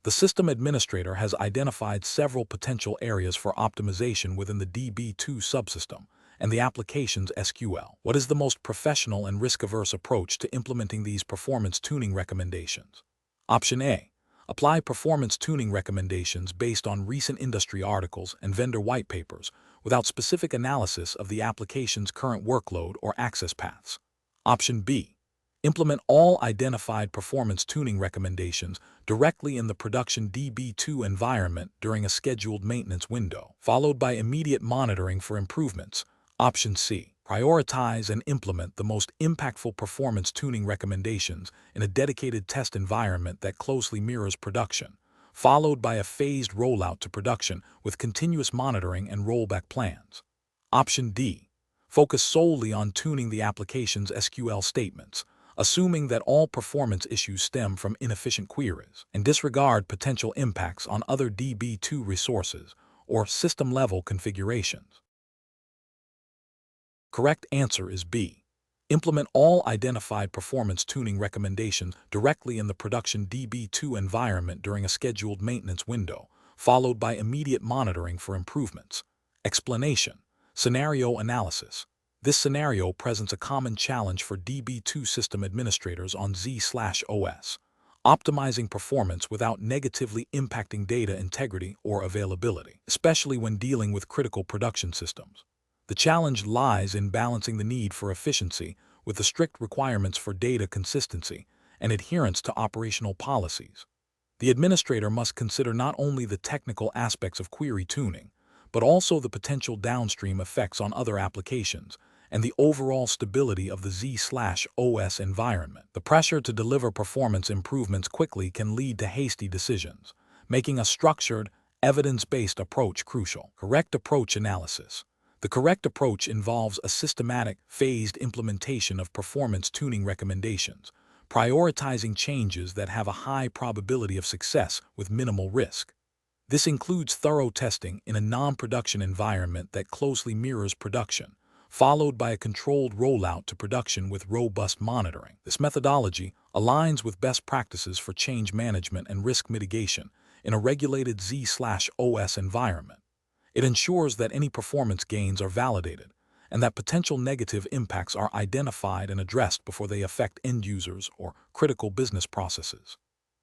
The system administrator has identified several potential areas for optimization within the DB2 subsystem and the application's SQL. What is the most professional and risk-averse approach to implementing these performance tuning recommendations? Option A. Apply performance tuning recommendations based on recent industry articles and vendor white papers without specific analysis of the application's current workload or access paths. Option B. Implement all identified performance tuning recommendations directly in the production DB2 environment during a scheduled maintenance window, followed by immediate monitoring for improvements. Option C. Prioritize and implement the most impactful performance tuning recommendations in a dedicated test environment that closely mirrors production, followed by a phased rollout to production with continuous monitoring and rollback plans. Option D. Focus solely on tuning the application's SQL statements, assuming that all performance issues stem from inefficient queries, and disregard potential impacts on other DB2 resources or system-level configurations. Correct answer is B. Implement all identified performance tuning recommendations directly in the production DB2 environment during a scheduled maintenance window, followed by immediate monitoring for improvements. Explanation. Scenario analysis. This scenario presents a common challenge for DB2 system administrators on Z/OS, optimizing performance without negatively impacting data integrity or availability, especially when dealing with critical production systems. The challenge lies in balancing the need for efficiency with the strict requirements for data consistency and adherence to operational policies. The administrator must consider not only the technical aspects of query tuning, but also the potential downstream effects on other applications and the overall stability of the Z/OS environment. The pressure to deliver performance improvements quickly can lead to hasty decisions, making a structured, evidence-based approach crucial. Correct approach analysis. The correct approach involves a systematic, phased implementation of performance tuning recommendations, prioritizing changes that have a high probability of success with minimal risk. This includes thorough testing in a non-production environment that closely mirrors production, followed by a controlled rollout to production with robust monitoring. This methodology aligns with best practices for change management and risk mitigation in a regulated Z/OS environment. It ensures that any performance gains are validated and that potential negative impacts are identified and addressed before they affect end users or critical business processes.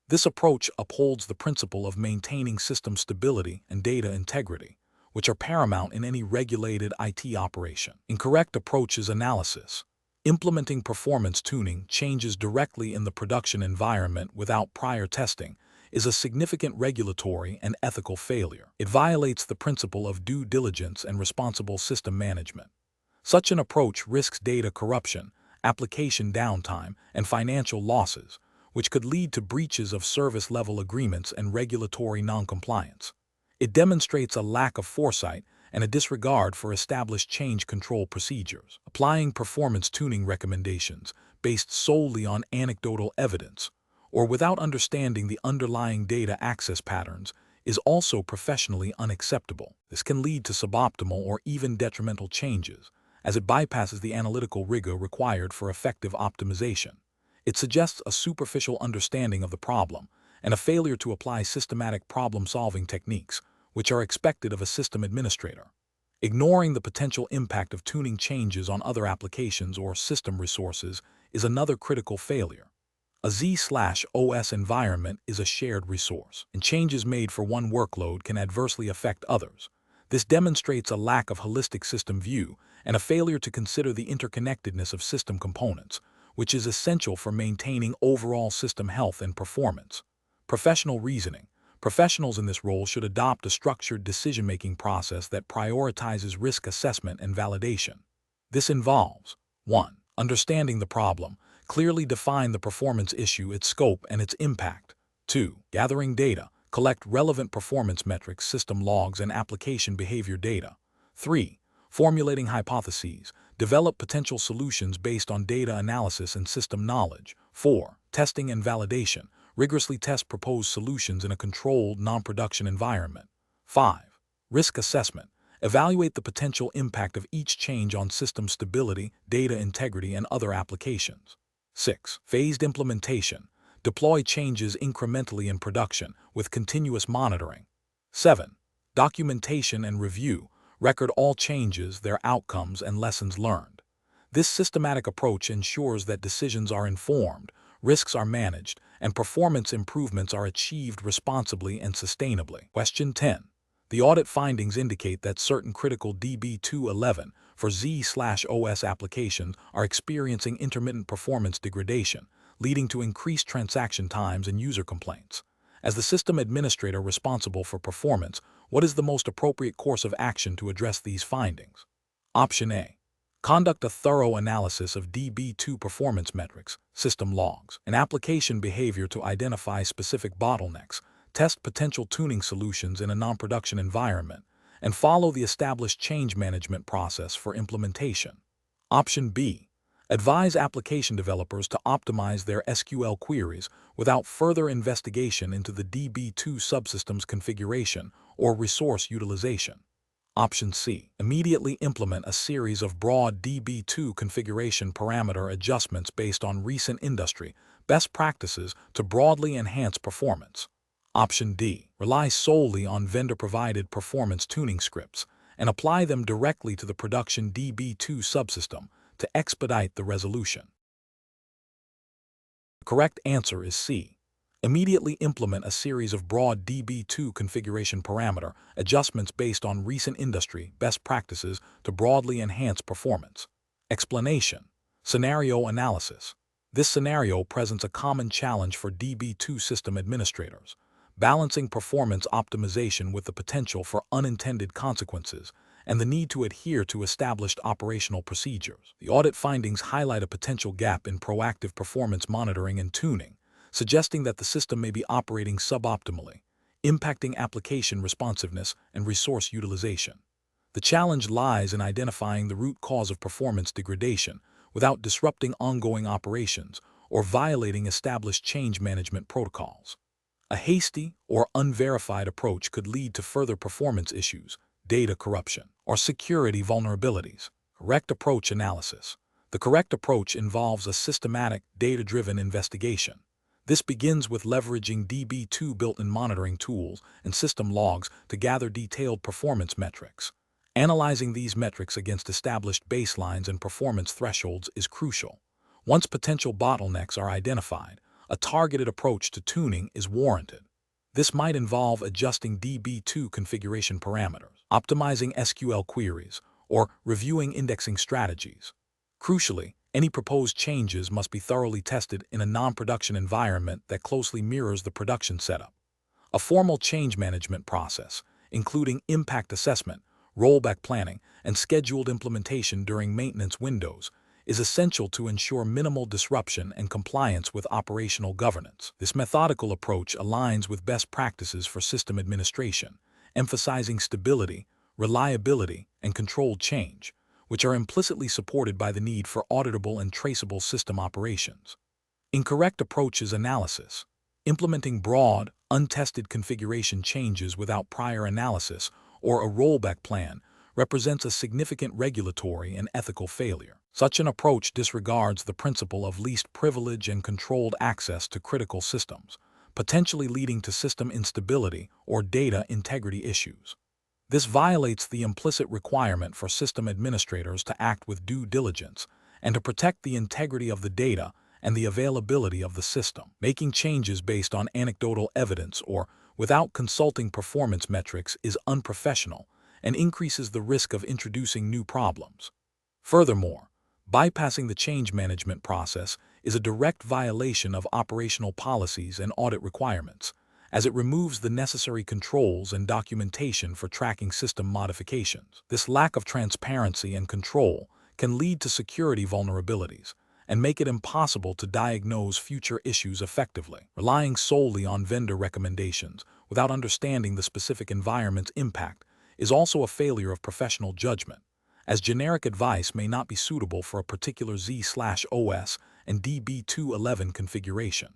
This approach upholds the principle of maintaining system stability and data integrity, which are paramount in any regulated IT operation. Incorrect approach is analysis. Implementing performance tuning changes directly in the production environment without prior testing is a significant regulatory and ethical failure. It violates the principle of due diligence and responsible system management. Such an approach risks data corruption, application downtime, and financial losses, which could lead to breaches of service-level agreements and regulatory noncompliance. It demonstrates a lack of foresight and a disregard for established change control procedures. Applying performance tuning recommendations based solely on anecdotal evidence or without understanding the underlying data access patterns is also professionally unacceptable. This can lead to suboptimal or even detrimental changes, as it bypasses the analytical rigor required for effective optimization. It suggests a superficial understanding of the problem and a failure to apply systematic problem-solving techniques, which are expected of a system administrator. Ignoring the potential impact of tuning changes on other applications or system resources is another critical failure. A Z/OS environment is a shared resource, and changes made for one workload can adversely affect others. This demonstrates a lack of holistic system view and a failure to consider the interconnectedness of system components, which is essential for maintaining overall system health and performance. Professional reasoning. Professionals in this role should adopt a structured decision-making process that prioritizes risk assessment and validation. This involves 1. Understanding the problem. Clearly define the performance issue, its scope, and its impact. 2. Gathering data. Collect relevant performance metrics, system logs, and application behavior data. 3. Formulating hypotheses. Develop potential solutions based on data analysis and system knowledge. 4. Testing and validation. Rigorously test proposed solutions in a controlled, non-production environment. 5. Risk assessment. Evaluate the potential impact of each change on system stability, data integrity, and other applications. 6. Phased implementation. Deploy changes incrementally in production with continuous monitoring. 7. Documentation and review. Record all changes, their outcomes, and lessons learned. This systematic approach ensures that decisions are informed, risks are managed, and performance improvements are achieved responsibly and sustainably. Question 10. The audit findings indicate that certain critical DB211 for Z/OS applications are experiencing intermittent performance degradation, leading to increased transaction times and user complaints. As the system administrator responsible for performance, what is the most appropriate course of action to address these findings? Option A. Conduct a thorough analysis of DB2 performance metrics, system logs, and application behavior to identify specific bottlenecks, test potential tuning solutions in a non-production environment, and follow the established change management process for implementation. Option B. Advise application developers to optimize their SQL queries without further investigation into the DB2 subsystem's configuration or resource utilization. Option C. Immediately implement a series of broad DB2 configuration parameter adjustments based on recent industry best practices to broadly enhance performance. Option D. Rely solely on vendor-provided performance tuning scripts and apply them directly to the production DB2 subsystem to expedite the resolution. The correct answer is C. Immediately implement a series of broad DB2 configuration parameter adjustments based on recent industry best practices to broadly enhance performance. Explanation. Scenario analysis. This scenario presents a common challenge for DB2 system administrators, balancing performance optimization with the potential for unintended consequences and the need to adhere to established operational procedures. The audit findings highlight a potential gap in proactive performance monitoring and tuning, suggesting that the system may be operating suboptimally, impacting application responsiveness and resource utilization. The challenge lies in identifying the root cause of performance degradation without disrupting ongoing operations or violating established change management protocols. A hasty or unverified approach could lead to further performance issues, data corruption, or security vulnerabilities. Correct approach analysis. The correct approach involves a systematic, data-driven investigation. This begins with leveraging DB2 built-in monitoring tools and system logs to gather detailed performance metrics. Analyzing these metrics against established baselines and performance thresholds is crucial. Once potential bottlenecks are identified, a targeted approach to tuning is warranted. This might involve adjusting DB2 configuration parameters, optimizing SQL queries, or reviewing indexing strategies. Crucially, any proposed changes must be thoroughly tested in a non-production environment that closely mirrors the production setup. A formal change management process, including impact assessment, rollback planning, and scheduled implementation during maintenance windows, is essential to ensure minimal disruption and compliance with operational governance. This methodical approach aligns with best practices for system administration, emphasizing stability, reliability, and controlled change, which are implicitly supported by the need for auditable and traceable system operations. Incorrect approaches analysis. Implementing broad, untested configuration changes without prior analysis or a rollback plan represents a significant regulatory and ethical failure. Such an approach disregards the principle of least privilege and controlled access to critical systems, potentially leading to system instability or data integrity issues. This violates the implicit requirement for system administrators to act with due diligence and to protect the integrity of the data and the availability of the system. Making changes based on anecdotal evidence or without consulting performance metrics is unprofessional and increases the risk of introducing new problems. Furthermore, bypassing the change management process is a direct violation of operational policies and audit requirements, as it removes the necessary controls and documentation for tracking system modifications. This lack of transparency and control can lead to security vulnerabilities and make it impossible to diagnose future issues effectively. Relying solely on vendor recommendations without understanding the specific environment's impact is also a failure of professional judgment, as generic advice may not be suitable for a particular Z/OS and DB211 configuration.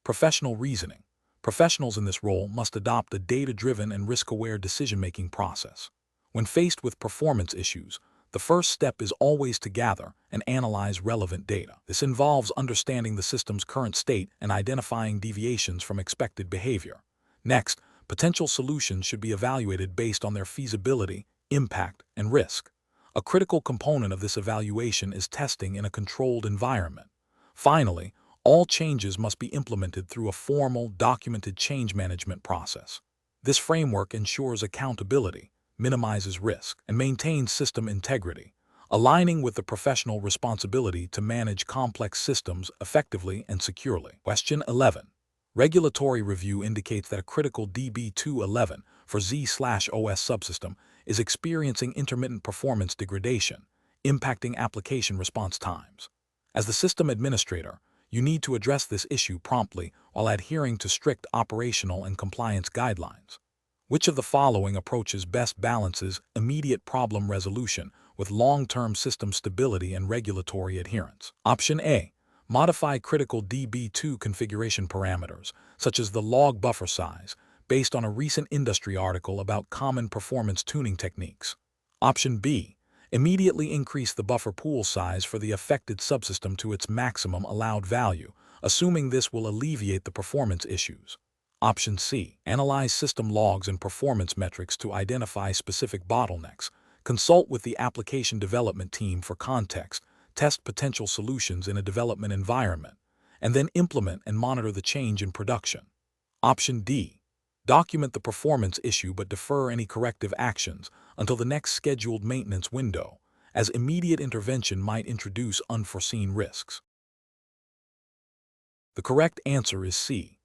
Professional reasoning. Professionals in this role must adopt a data-driven and risk-aware decision-making process. When faced with performance issues, the first step is always to gather and analyze relevant data. This involves understanding the system's current state and identifying deviations from expected behavior. Next, potential solutions should be evaluated based on their feasibility, impact, and risk. A critical component of this evaluation is testing in a controlled environment. Finally, all changes must be implemented through a formal, documented change management process. This framework ensures accountability, minimizes risk, and maintains system integrity, aligning with the professional responsibility to manage complex systems effectively and securely. Question 11. Regulatory review indicates that a critical DB211 for Z/OS subsystem is experiencing intermittent performance degradation, impacting application response times. As the system administrator, you need to address this issue promptly while adhering to strict operational and compliance guidelines. Which of the following approaches best balances immediate problem resolution with long-term system stability and regulatory adherence? Option A. Modify critical DB2 configuration parameters, such as the log buffer size, based on a recent industry article about common performance tuning techniques. Option B. Immediately increase the buffer pool size for the affected subsystem to its maximum allowed value, assuming this will alleviate the performance issues. Option C. Analyze system logs and performance metrics to identify specific bottlenecks. Consult with the application development team for context, test potential solutions in a development environment, and then implement and monitor the change in production. Option D. Document the performance issue but defer any corrective actions until the next scheduled maintenance window, as immediate intervention might introduce unforeseen risks. The correct answer is C.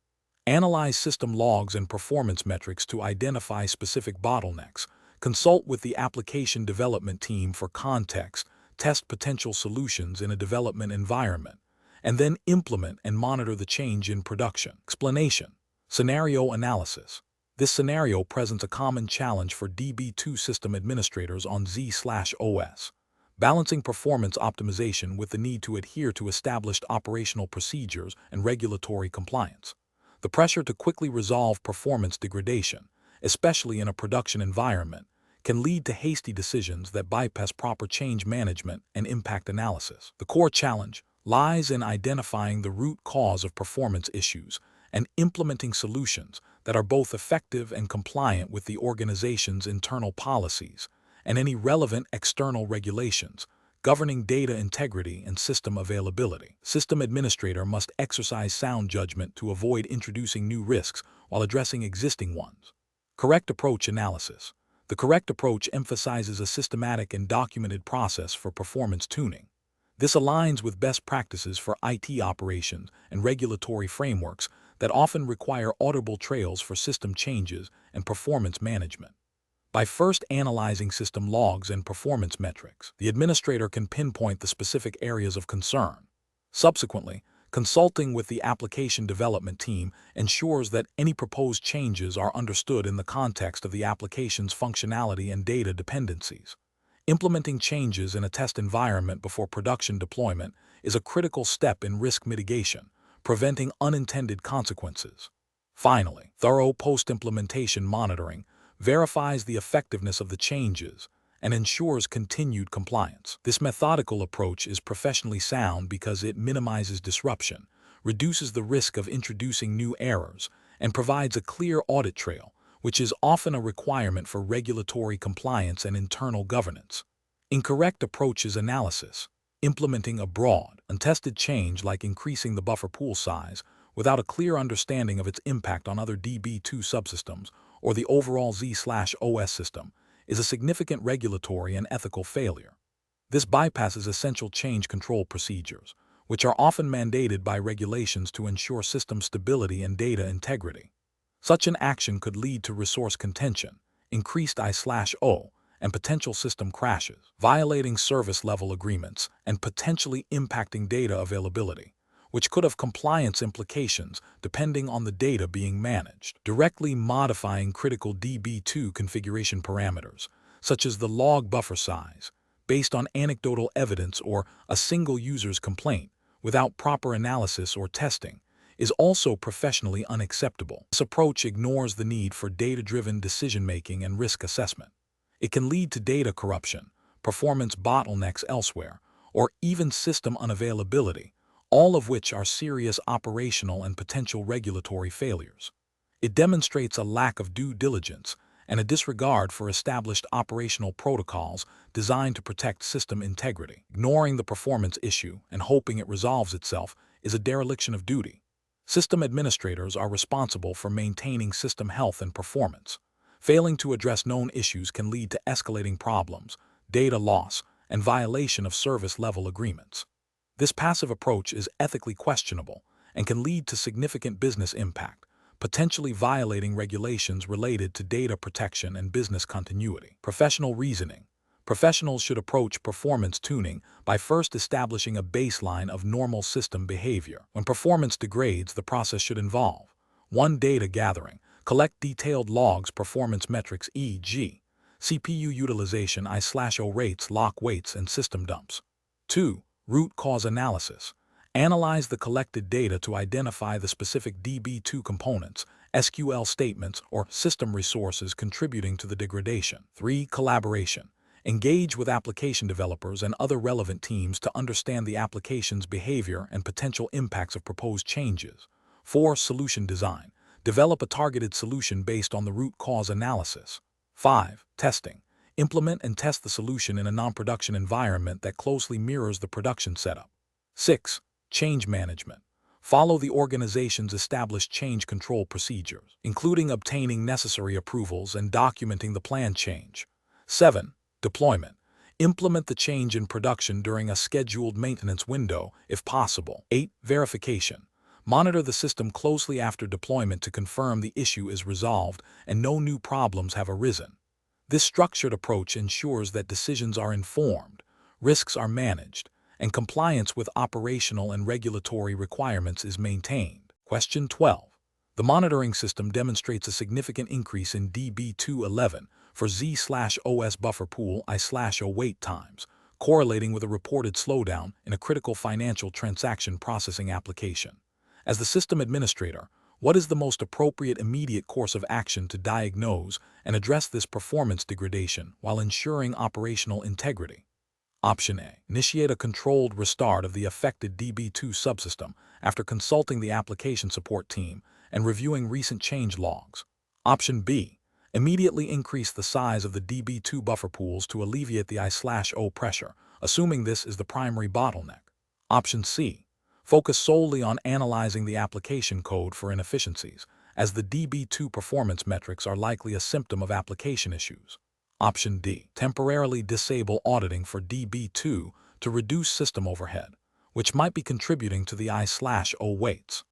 Analyze system logs and performance metrics to identify specific bottlenecks. Consult with the application development team for context, test potential solutions in a development environment, and then implement and monitor the change in production. Explanation. Scenario analysis. This scenario presents a common challenge for DB2 system administrators on Z/OS, balancing performance optimization with the need to adhere to established operational procedures and regulatory compliance. The pressure to quickly resolve performance degradation, especially in a production environment, can lead to hasty decisions that bypass proper change management and impact analysis. The core challenge lies in identifying the root cause of performance issues and implementing solutions that are both effective and compliant with the organization's internal policies and any relevant external regulations governing data integrity and system availability. System administrator must exercise sound judgment to avoid introducing new risks while addressing existing ones. Correct approach analysis. The correct approach emphasizes a systematic and documented process for performance tuning. This aligns with best practices for IT operations and regulatory frameworks that often require auditable trails for system changes and performance management. By first analyzing system logs and performance metrics, the administrator can pinpoint the specific areas of concern. Subsequently, consulting with the application development team ensures that any proposed changes are understood in the context of the application's functionality and data dependencies. Implementing changes in a test environment before production deployment is a critical step in risk mitigation, preventing unintended consequences. Finally, thorough post-implementation monitoring verifies the effectiveness of the changes and ensures continued compliance. This methodical approach is professionally sound because it minimizes disruption, reduces the risk of introducing new errors, and provides a clear audit trail, which is often a requirement for regulatory compliance and internal governance. Incorrect approaches analysis. Implementing a broad, untested change like increasing the buffer pool size without a clear understanding of its impact on other DB2 subsystems or the overall Z/OS system is a significant regulatory and ethical failure. This bypasses essential change control procedures, which are often mandated by regulations to ensure system stability and data integrity. Such an action could lead to resource contention, increased I/O, and potential system crashes, violating service-level agreements and potentially impacting data availability, which could have compliance implications depending on the data being managed. Directly modifying critical DB2 configuration parameters, such as the log buffer size, based on anecdotal evidence or a single user's complaint, without proper analysis or testing, is also professionally unacceptable. This approach ignores the need for data-driven decision-making and risk assessment. It can lead to data corruption, performance bottlenecks elsewhere, or even system unavailability, all of which are serious operational and potential regulatory failures. It demonstrates a lack of due diligence and a disregard for established operational protocols designed to protect system integrity. Ignoring the performance issue and hoping it resolves itself is a dereliction of duty. System administrators are responsible for maintaining system health and performance. Failing to address known issues can lead to escalating problems, data loss, and violation of service-level agreements. This passive approach is ethically questionable and can lead to significant business impact, potentially violating regulations related to data protection and business continuity. Professional reasoning. Professionals should approach performance tuning by first establishing a baseline of normal system behavior. When performance degrades, the process should involve 1. Data gathering. Collect detailed logs, performance metrics, e.g., CPU utilization, I/O rates, lock weights, and system dumps. 2. Root cause analysis. Analyze the collected data to identify the specific DB2 components, SQL statements, or system resources contributing to the degradation. 3. Collaboration. Engage with application developers and other relevant teams to understand the application's behavior and potential impacts of proposed changes. 4. Solution design. Develop a targeted solution based on the root cause analysis. 5. Testing. Implement and test the solution in a non-production environment that closely mirrors the production setup. 6. Change management. Follow the organization's established change control procedures, including obtaining necessary approvals and documenting the planned change. 7. Deployment. Implement the change in production during a scheduled maintenance window, if possible. 8. Verification. Monitor the system closely after deployment to confirm the issue is resolved and no new problems have arisen. This structured approach ensures that decisions are informed, risks are managed, and compliance with operational and regulatory requirements is maintained. Question 12. The monitoring system demonstrates a significant increase in DB2 for Z/OS buffer pool I/O wait times, correlating with a reported slowdown in a critical financial transaction processing application. As the system administrator, what is the most appropriate immediate course of action to diagnose and address this performance degradation while ensuring operational integrity? Option A. Initiate a controlled restart of the affected DB2 subsystem after consulting the application support team and reviewing recent change logs. Option B. Immediately increase the size of the DB2 buffer pools to alleviate the I/O pressure, assuming this is the primary bottleneck. Option C. Focus solely on analyzing the application code for inefficiencies, as the DB2 performance metrics are likely a symptom of application issues. Option D. Temporarily disable auditing for DB2 to reduce system overhead, which might be contributing to the I/O waits.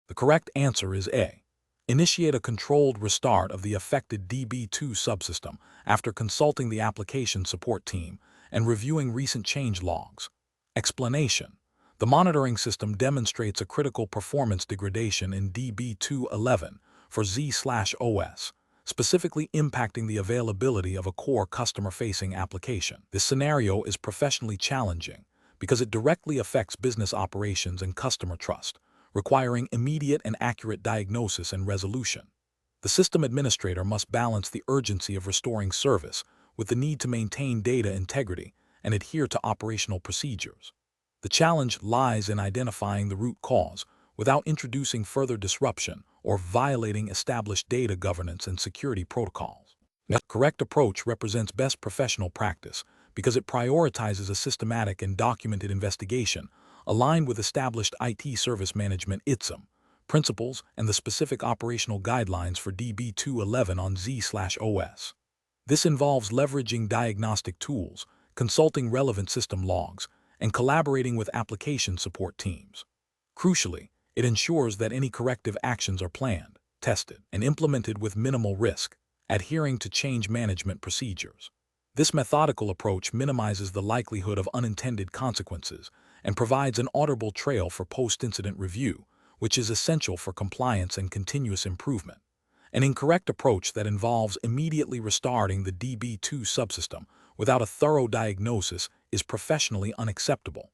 The correct answer is A. Initiate a controlled restart of the affected DB2 subsystem after consulting the application support team and reviewing recent change logs. Explanation. The monitoring system demonstrates a critical performance degradation in DB2 for Z/OS, specifically impacting the availability of a core customer-facing application. This scenario is professionally challenging because it directly affects business operations and customer trust, requiring immediate and accurate diagnosis and resolution. The system administrator must balance the urgency of restoring service with the need to maintain data integrity and adhere to operational procedures. The challenge lies in identifying the root cause without introducing further disruption or violating established data governance and security protocols. The correct approach represents best professional practice because it prioritizes a systematic and documented investigation aligned with established IT service management (ITSM) principles and the specific operational guidelines for DB2 on Z/OS. This involves leveraging diagnostic tools, consulting relevant system logs, and collaborating with application support teams. Crucially, it ensures that any corrective actions are planned, tested, and implemented with minimal risk, adhering to change management procedures. This methodical approach minimizes the likelihood of unintended consequences and provides an auditable trail for post-incident review, which is essential for compliance and continuous improvement. An incorrect approach that involves immediately restarting the DB2 subsystem without a thorough diagnosis is professionally unacceptable.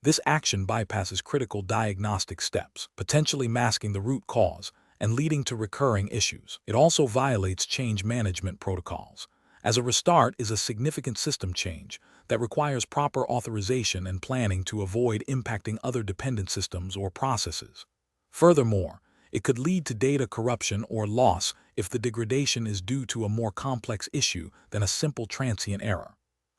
This action bypasses critical diagnostic steps, potentially masking the root cause and leading to recurring issues. It also violates change management protocols, as a restart is a significant system change that requires proper authorization and planning to avoid impacting other dependent systems or processes. Furthermore, it could lead to data corruption or loss if the degradation is due to a more complex issue than a simple transient error.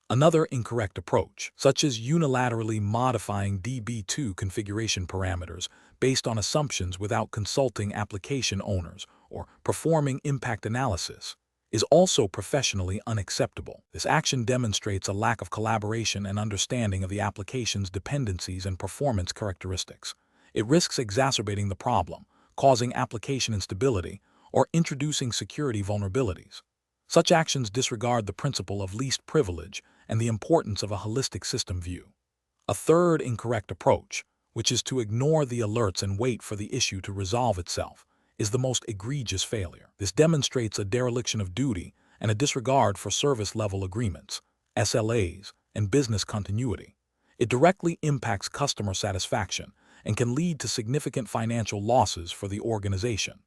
Another incorrect approach, such as unilaterally modifying DB2 configuration parameters based on assumptions without consulting application owners or performing impact analysis, is also professionally unacceptable. This action demonstrates a lack of collaboration and understanding of the application's dependencies and performance characteristics. It risks exacerbating the problem, causing application instability, or introducing security vulnerabilities. Such actions disregard the principle of least privilege and the importance of a holistic system view. A third incorrect approach, which is to ignore the alerts and wait for the issue to resolve itself, is the most egregious failure. This demonstrates a dereliction of duty and a disregard for service-level agreements, SLAs, and business continuity. It directly impacts customer satisfaction and can lead to significant financial losses for the organization.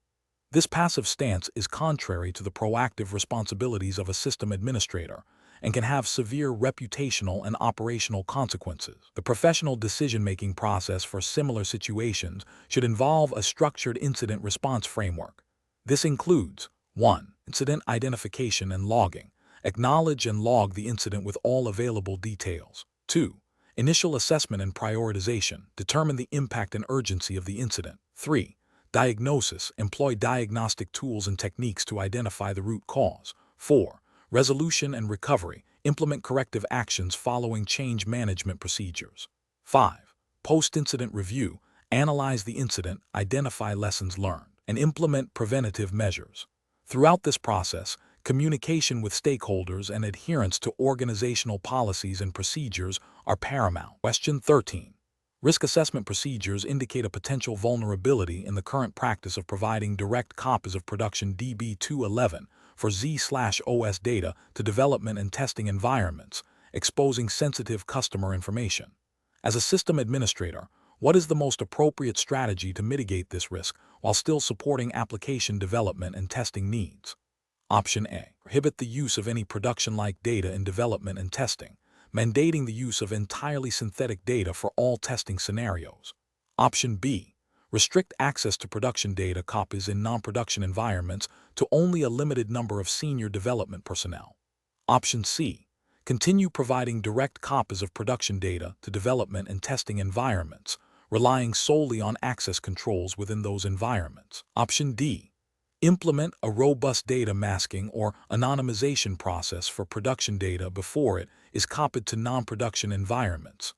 This passive stance is contrary to the proactive responsibilities of a system administrator and can have severe reputational and operational consequences. The professional decision-making process for similar situations should involve a structured incident response framework. This includes 1. Incident identification and logging. Acknowledge and log the incident with all available details. 2. Initial assessment and prioritization. Determine the impact and urgency of the incident. 3. Diagnosis. Employ diagnostic tools and techniques to identify the root cause. 4. Resolution and recovery. Implement corrective actions following change management procedures. 5. Post-incident review. Analyze the incident, identify lessons learned, and implement preventative measures. Throughout this process, communication with stakeholders and adherence to organizational policies and procedures are paramount. Question 13. Risk assessment procedures indicate a potential vulnerability in the current practice of providing direct copies of production DB2 for Z/OS data to development and testing environments, exposing sensitive customer information. As a system administrator, what is the most appropriate strategy to mitigate this risk while still supporting application development and testing needs? Option A. Prohibit the use of any production-like data in development and testing, mandating the use of entirely synthetic data for all testing scenarios. Option B. Restrict access to production data copies in non-production environments to only a limited number of senior development personnel. Option C. Continue providing direct copies of production data to development and testing environments, relying solely on access controls within those environments. Option D. Implement a robust data masking or anonymization process for production data before it is copied to non-production environments.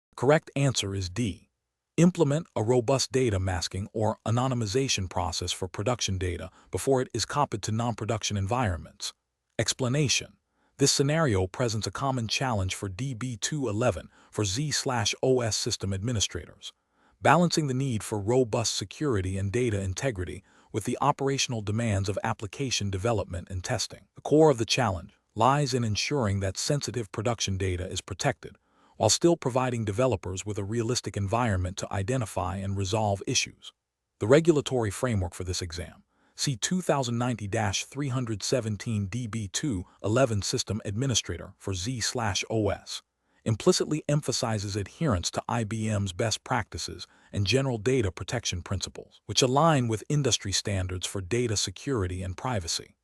The correct answer is D. Implement a robust data masking or anonymization process for production data before it is copied to non-production environments. Explanation. This scenario presents a common challenge for DB2 for Z/OS system administrators, balancing the need for robust security and data integrity with the operational demands of application development and testing. The core of the challenge lies in ensuring that sensitive production data is protected, while still providing developers with a realistic environment to identify and resolve issues. The regulatory framework for this exam, C2090-317 DB2 System Administrator for Z/OS, implicitly emphasizes adherence to IBM's best practices and general data protection principles, which align with industry standards for data security and privacy.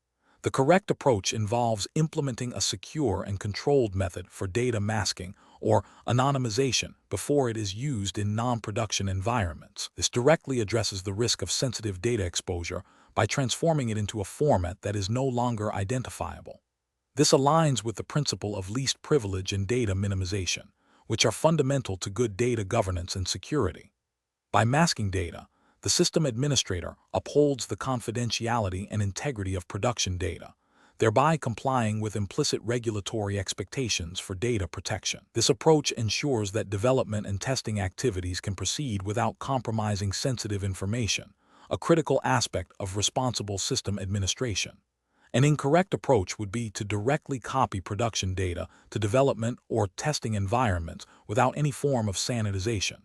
The correct approach involves implementing a secure and controlled method for data masking or anonymization before it is used in non-production environments. This directly addresses the risk of sensitive data exposure by transforming it into a format that is no longer identifiable. This aligns with the principle of least privilege and data minimization, which are fundamental to good data governance and security. By masking data, the system administrator upholds the confidentiality and integrity of production data, thereby complying with implicit regulatory expectations for data protection. This approach ensures that development and testing activities can proceed without compromising sensitive information, a critical aspect of responsible system administration. An incorrect approach would be to directly copy production data to development or testing environments without any form of sanitization.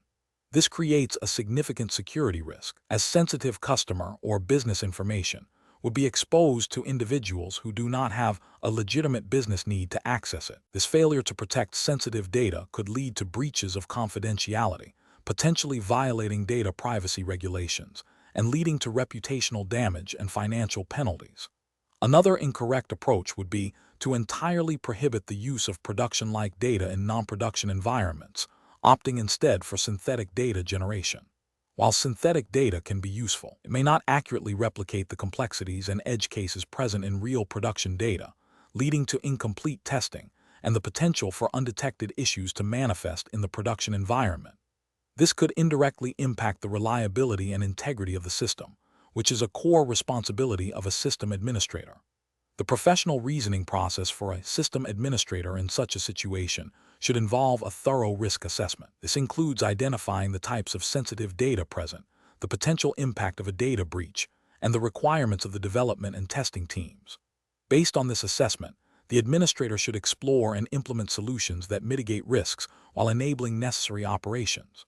This creates a significant security risk, as sensitive customer or business information would be exposed to individuals who do not have a legitimate business need to access it. This failure to protect sensitive data could lead to breaches of confidentiality, potentially violating data privacy regulations, and leading to reputational damage and financial penalties. Another incorrect approach would be to entirely prohibit the use of production-like data in non-production environments, opting instead for synthetic data generation. While synthetic data can be useful, it may not accurately replicate the complexities and edge cases present in real production data, leading to incomplete testing and the potential for undetected issues to manifest in the production environment. This could indirectly impact the reliability and integrity of the system, which is a core responsibility of a system administrator. The professional reasoning process for a system administrator in such a situation should involve a thorough risk assessment. This includes identifying the types of sensitive data present, the potential impact of a data breach, and the requirements of the development and testing teams. Based on this assessment, the administrator should explore and implement solutions that mitigate risks while enabling necessary operations.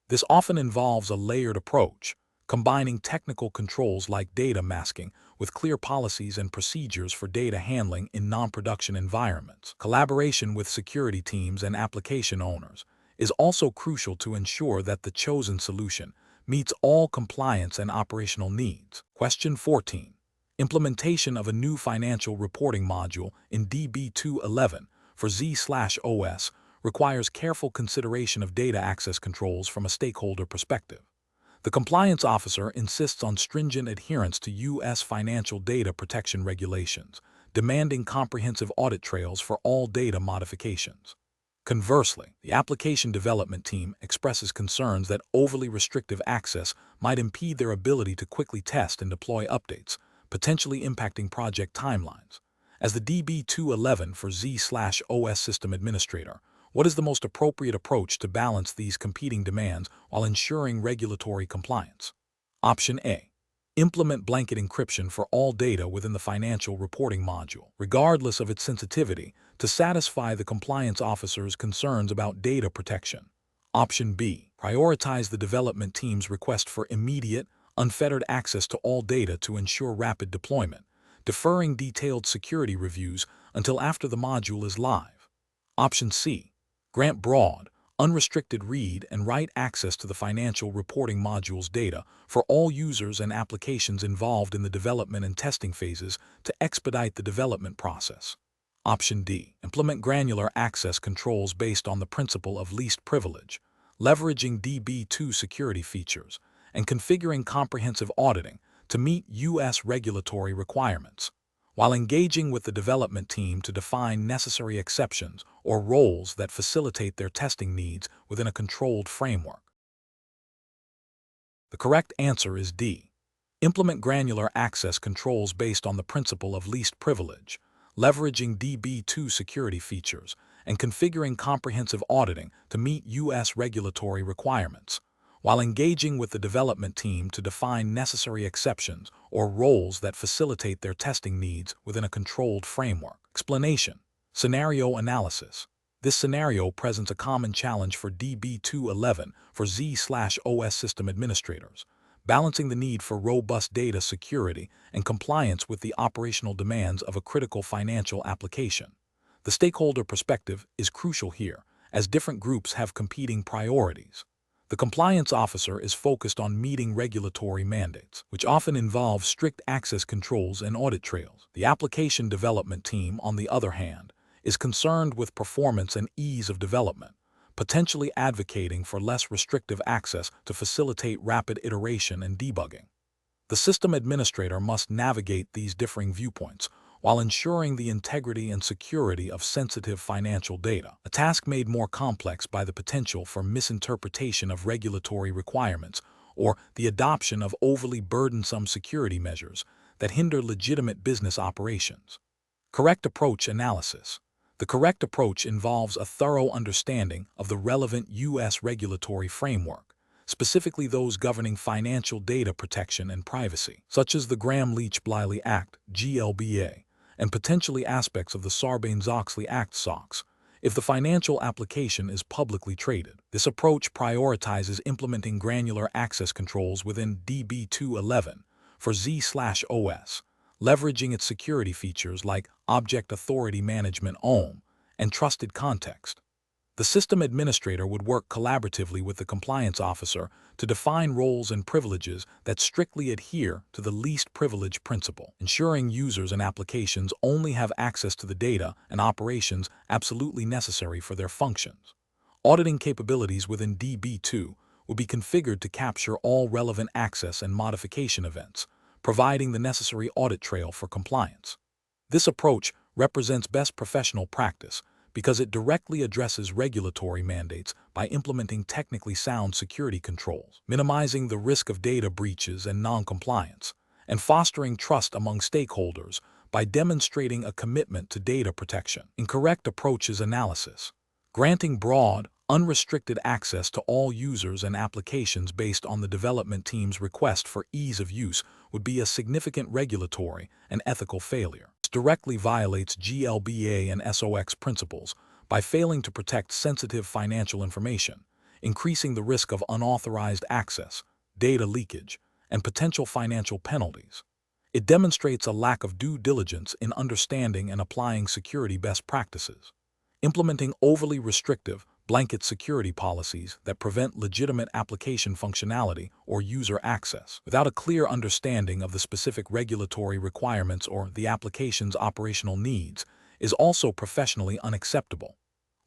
This often involves a layered approach, combining technical controls like data masking with clear policies and procedures for data handling in non-production environments. Collaboration with security teams and application owners is also crucial to ensure that the chosen solution meets all compliance and operational needs. Question 14. Implementation of a new financial reporting module in DB2 for Z/OS requires careful consideration of data access controls from a stakeholder perspective. The compliance officer insists on stringent adherence to U.S. financial data protection regulations, demanding comprehensive audit trails for all data modifications. Conversely, the application development team expresses concerns that overly restrictive access might impede their ability to quickly test and deploy updates, potentially impacting project timelines. As the DB2 for Z/OS system administrator, what is the most appropriate approach to balance these competing demands while ensuring regulatory compliance? Option A. Implement blanket encryption for all data within the financial reporting module, regardless of its sensitivity, to satisfy the compliance officer's concerns about data protection. Option B. Prioritize the development team's request for immediate, unfettered access to all data to ensure rapid deployment, deferring detailed security reviews until after the module is live. Option C. Grant broad, unrestricted read and write access to the financial reporting module's data for all users and applications involved in the development and testing phases to expedite the development process. Option D. Implement granular access controls based on the principle of least privilege, leveraging DB2 security features, and configuring comprehensive auditing to meet U.S. regulatory requirements, while engaging with the development team to define necessary exceptions or roles that facilitate their testing needs within a controlled framework. The correct answer is D. Implement granular access controls based on the principle of least privilege, leveraging DB2 security features, and configuring comprehensive auditing to meet U.S. regulatory requirements, while engaging with the development team to define necessary exceptions or roles that facilitate their testing needs within a controlled framework. Explanation. Scenario analysis. This scenario presents a common challenge for DB2 for Z/OS system administrators, balancing the need for robust data security and compliance with the operational demands of a critical financial application. The stakeholder perspective is crucial here, as different groups have competing priorities. The compliance officer is focused on meeting regulatory mandates, which often involve strict access controls and audit trails. The application development team, on the other hand, is concerned with performance and ease of development, potentially advocating for less restrictive access to facilitate rapid iteration and debugging. The system administrator must navigate these differing viewpoints while ensuring the integrity and security of sensitive financial data, a task made more complex by the potential for misinterpretation of regulatory requirements or the adoption of overly burdensome security measures that hinder legitimate business operations. Correct approach analysis. The correct approach involves a thorough understanding of the relevant U.S. regulatory framework, specifically those governing financial data protection and privacy, such as the Gramm-Leach-Bliley Act, GLBA, and potentially aspects of the Sarbanes-Oxley Act, SOX, if the financial application is publicly traded. This approach prioritizes implementing granular access controls within DB2 for Z/OS, leveraging its security features like Object Authority Management (OAM) and Trusted Context. The system administrator would work collaboratively with the compliance officer to define roles and privileges that strictly adhere to the least privilege principle, ensuring users and applications only have access to the data and operations absolutely necessary for their functions. Auditing capabilities within DB2 will be configured to capture all relevant access and modification events, providing the necessary audit trail for compliance. This approach represents best professional practice because it directly addresses regulatory mandates by implementing technically sound security controls, minimizing the risk of data breaches and non-compliance, and fostering trust among stakeholders by demonstrating a commitment to data protection. Incorrect approaches analysis. Granting broad, unrestricted access to all users and applications based on the development team's request for ease of use would be a significant regulatory and ethical failure. This directly violates GLBA and SOX principles by failing to protect sensitive financial information, increasing the risk of unauthorized access, data leakage, and potential financial penalties. It demonstrates a lack of due diligence in understanding and applying security best practices. Implementing overly restrictive, blanket security policies that prevent legitimate application functionality or user access without a clear understanding of the specific regulatory requirements or the application's operational needs is also professionally unacceptable.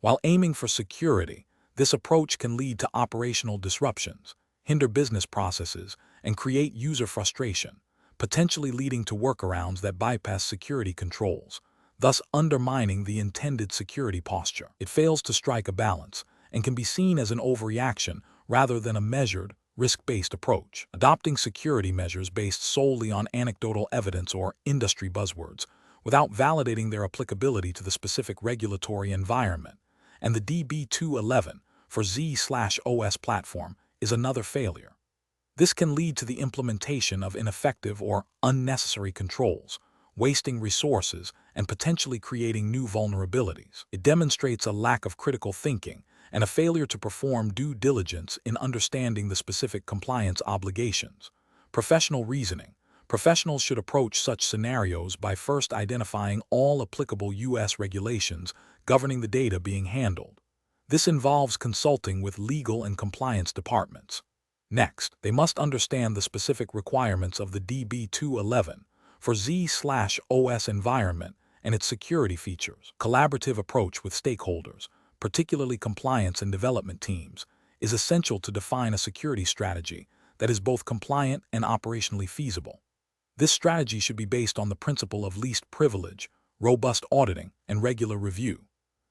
While aiming for security, this approach can lead to operational disruptions, hinder business processes, and create user frustration, potentially leading to workarounds that bypass security controls, thus undermining the intended security posture. It fails to strike a balance and can be seen as an overreaction rather than a measured, risk-based approach. Adopting security measures based solely on anecdotal evidence or industry buzzwords, without validating their applicability to the specific regulatory environment, and the DB2 for Z/OS platform is another failure. This can lead to the implementation of ineffective or unnecessary controls, wasting resources and potentially creating new vulnerabilities. It demonstrates a lack of critical thinking and a failure to perform due diligence in understanding the specific compliance obligations. Professional reasoning. Professionals should approach such scenarios by first identifying all applicable U.S. regulations governing the data being handled. This involves consulting with legal and compliance departments. Next, they must understand the specific requirements of the DB2 for Z/OS environment and its security features. Collaborative approach with stakeholders, particularly compliance and development teams, is essential to define a security strategy that is both compliant and operationally feasible. This strategy should be based on the principle of least privilege, robust auditing, and regular review.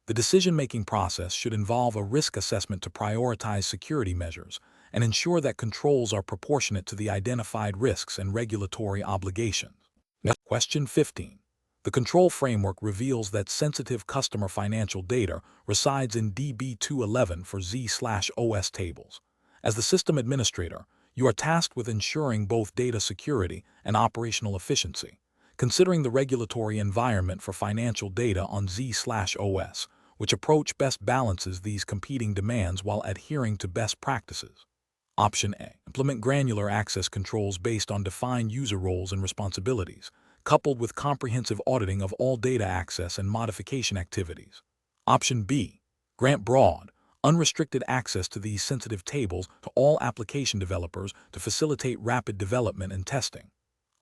The decision-making process should involve a risk assessment to prioritize security measures and ensure that controls are proportionate to the identified risks and regulatory obligations. Question 15. The control framework reveals that sensitive customer financial data resides in DB2 for Z/OS tables. As the system administrator, you are tasked with ensuring both data security and operational efficiency. Considering the regulatory environment for financial data on Z/OS, which approach best balances these competing demands while adhering to best practices. Option A. Implement granular access controls based on defined user roles and responsibilities, coupled with comprehensive auditing of all data access and modification activities. Option B. Grant broad, unrestricted access to these sensitive tables to all application developers to facilitate rapid development and testing.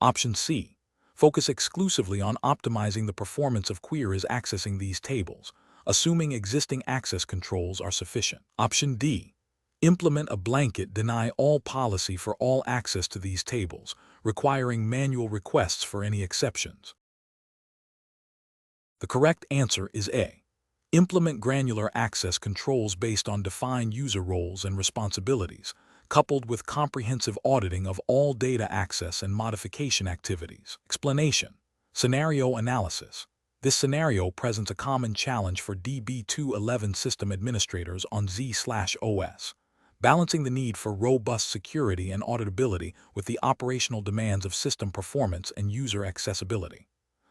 Option C. Focus exclusively on optimizing the performance of queries accessing these tables, assuming existing access controls are sufficient. Option D. Implement a blanket deny all policy for all access to these tables, requiring manual requests for any exceptions. The correct answer is A. Implement granular access controls based on defined user roles and responsibilities, coupled with comprehensive auditing of all data access and modification activities. Explanation. Scenario analysis. This scenario presents a common challenge for DB2 system administrators on Z/OS, balancing the need for robust security and auditability with the operational demands of system performance and user accessibility.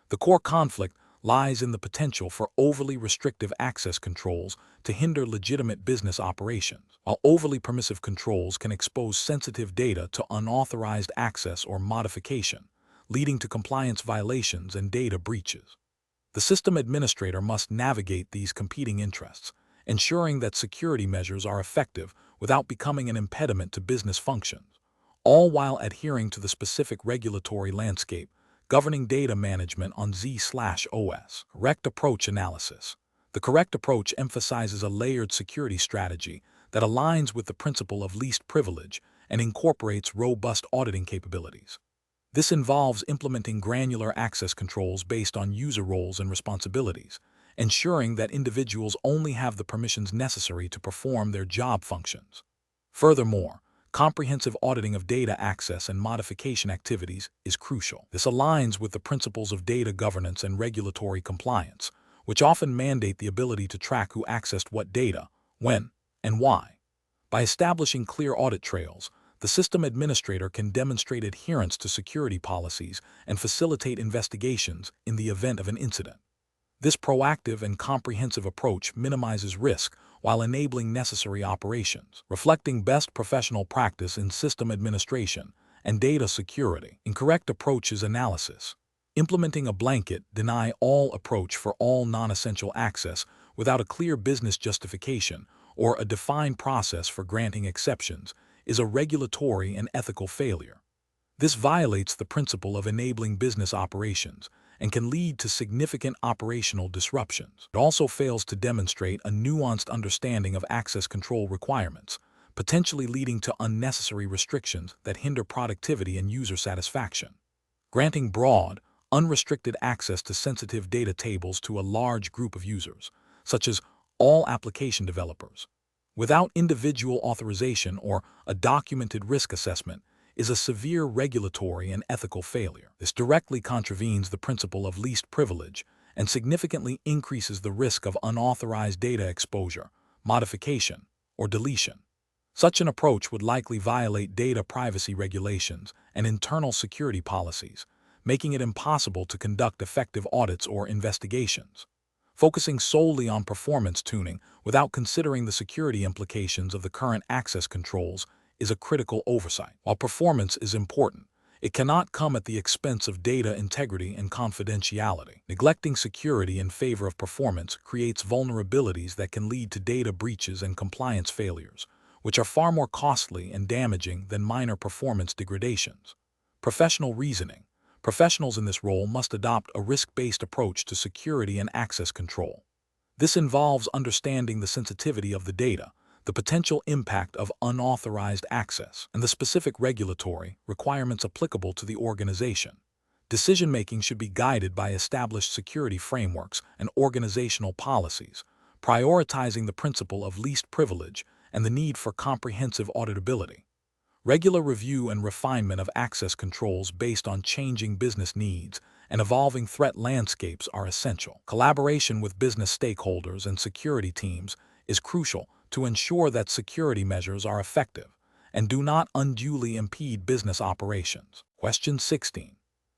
The core conflict lies in the potential for overly restrictive access controls to hinder legitimate business operations, while overly permissive controls can expose sensitive data to unauthorized access or modification, leading to compliance violations and data breaches. The system administrator must navigate these competing interests, ensuring that security measures are effective without becoming an impediment to business functions, all while adhering to the specific regulatory landscape governing data management on Z/OS. Correct approach analysis. The correct approach emphasizes a layered security strategy that aligns with the principle of least privilege and incorporates robust auditing capabilities. This involves implementing granular access controls based on user roles and responsibilities, ensuring that individuals only have the permissions necessary to perform their job functions. Furthermore, comprehensive auditing of data access and modification activities is crucial. This aligns with the principles of data governance and regulatory compliance, which often mandate the ability to track who accessed what data, when, and why. By establishing clear audit trails, the system administrator can demonstrate adherence to security policies and facilitate investigations in the event of an incident. This proactive and comprehensive approach minimizes risk while enabling necessary operations, reflecting best professional practice in system administration and data security. Incorrect approach is analysis. Implementing a blanket, deny-all approach for all non-essential access without a clear business justification or a defined process for granting exceptions is a regulatory and ethical failure. This violates the principle of enabling business operations and can lead to significant operational disruptions. It also fails to demonstrate a nuanced understanding of access control requirements, potentially leading to unnecessary restrictions that hinder productivity and user satisfaction. Granting broad, unrestricted access to sensitive data tables to a large group of users, such as all application developers, without individual authorization or a documented risk assessment, is a severe regulatory and ethical failure. This directly contravenes the principle of least privilege and significantly increases the risk of unauthorized data exposure, modification, or deletion. Such an approach would likely violate data privacy regulations and internal security policies, making it impossible to conduct effective audits or investigations. Focusing solely on performance tuning without considering the security implications of the current access controls is a critical oversight. While performance is important, it cannot come at the expense of data integrity and confidentiality. Neglecting security in favor of performance creates vulnerabilities that can lead to data breaches and compliance failures, which are far more costly and damaging than minor performance degradations. Professional reasoning. Professionals in this role must adopt a risk-based approach to security and access control. This involves understanding the sensitivity of the data, the potential impact of unauthorized access, and the specific regulatory requirements applicable to the organization. Decision-making should be guided by established security frameworks and organizational policies, prioritizing the principle of least privilege and the need for comprehensive auditability. Regular review and refinement of access controls based on changing business needs and evolving threat landscapes are essential. Collaboration with business stakeholders and security teams is crucial to ensure that security measures are effective and do not unduly impede business operations. Question 16.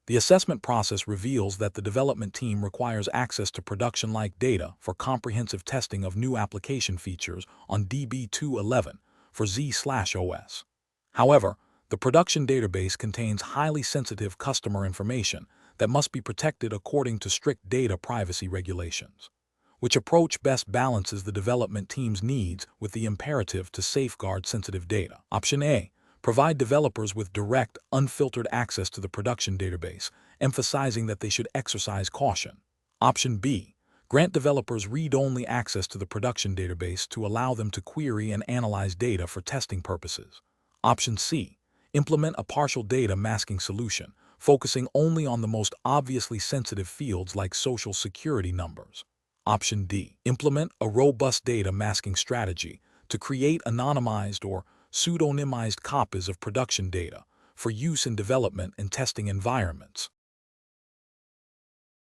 The assessment process reveals that the development team requires access to production-like data for comprehensive testing of new application features on DB2 for Z/OS. However, the production database contains highly sensitive customer information that must be protected according to strict data privacy regulations. Which approach best balances the development team's needs with the imperative to safeguard sensitive data? Option A. Provide developers with direct, unfiltered access to the production database, emphasizing that they should exercise caution. Option B. Grant developers read-only access to the production database to allow them to query and analyze data for testing purposes. Option C. Implement a partial data masking solution, focusing only on the most obviously sensitive fields like social security numbers. Option D. Implement a robust data masking strategy to create anonymized or pseudonymized copies of production data for use in development and testing environments.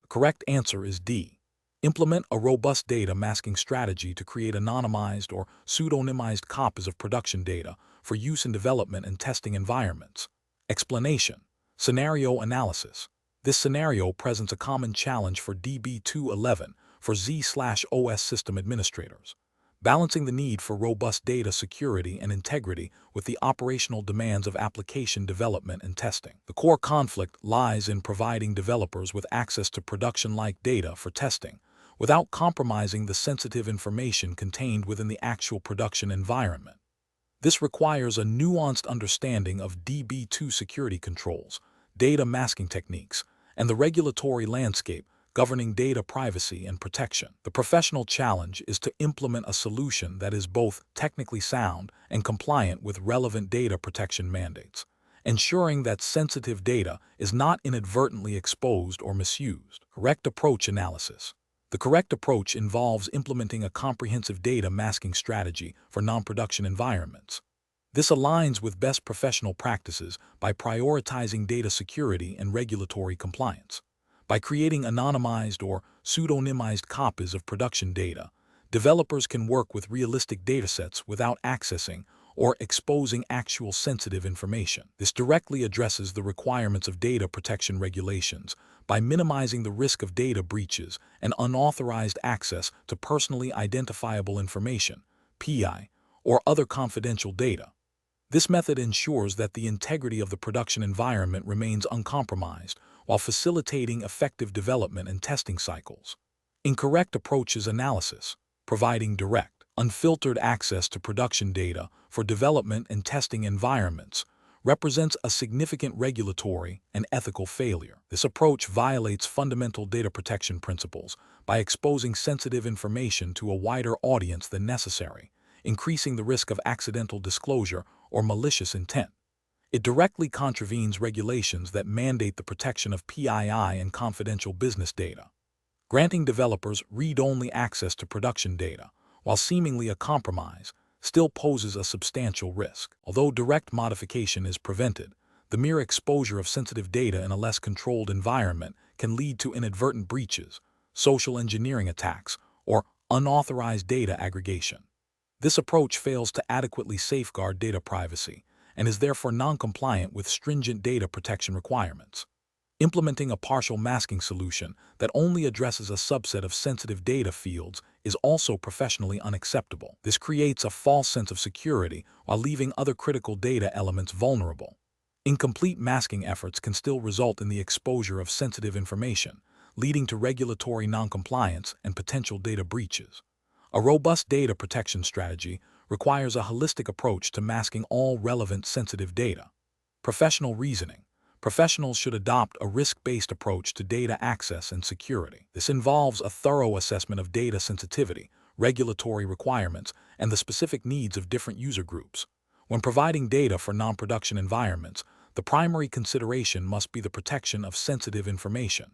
The correct answer is D. Implement a robust data masking strategy to create anonymized or pseudonymized copies of production data for use in development and testing environments. Explanation. Scenario analysis. This scenario presents a common challenge for DB2 for Z/OS system administrators, balancing the need for robust data security and integrity with the operational demands of application development and testing. The core conflict lies in providing developers with access to production-like data for testing, without compromising the sensitive information contained within the actual production environment. This requires a nuanced understanding of DB2 security controls, data masking techniques, and the regulatory landscape governing data privacy and protection. The professional challenge is to implement a solution that is both technically sound and compliant with relevant data protection mandates, ensuring that sensitive data is not inadvertently exposed or misused. Correct approach analysis. The correct approach involves implementing a comprehensive data masking strategy for non-production environments. This aligns with best professional practices by prioritizing data security and regulatory compliance. By creating anonymized or pseudonymized copies of production data, developers can work with realistic datasets without accessing or exposing actual sensitive information. This directly addresses the requirements of data protection regulations by minimizing the risk of data breaches and unauthorized access to personally identifiable information, PI, or other confidential data. This method ensures that the integrity of the production environment remains uncompromised while facilitating effective development and testing cycles. Incorrect approaches analysis, providing direct, unfiltered access to production data for development and testing environments, represents a significant regulatory and ethical failure. This approach violates fundamental data protection principles by exposing sensitive information to a wider audience than necessary, increasing the risk of accidental disclosure or malicious intent. It directly contravenes regulations that mandate the protection of PII and confidential business data. Granting developers read-only access to production data, while seemingly a compromise, still poses a substantial risk. Although direct modification is prevented, the mere exposure of sensitive data in a less controlled environment can lead to inadvertent breaches, social engineering attacks, or unauthorized data aggregation. This approach fails to adequately safeguard data privacy and is therefore non-compliant with stringent data protection requirements. Implementing a partial masking solution that only addresses a subset of sensitive data fields is also professionally unacceptable. This creates a false sense of security while leaving other critical data elements vulnerable. Incomplete masking efforts can still result in the exposure of sensitive information, leading to regulatory noncompliance and potential data breaches. A robust data protection strategy requires a holistic approach to masking all relevant sensitive data. Professional reasoning. Professionals should adopt a risk-based approach to data access and security. This involves a thorough assessment of data sensitivity, regulatory requirements, and the specific needs of different user groups. When providing data for non-production environments, the primary consideration must be the protection of sensitive information.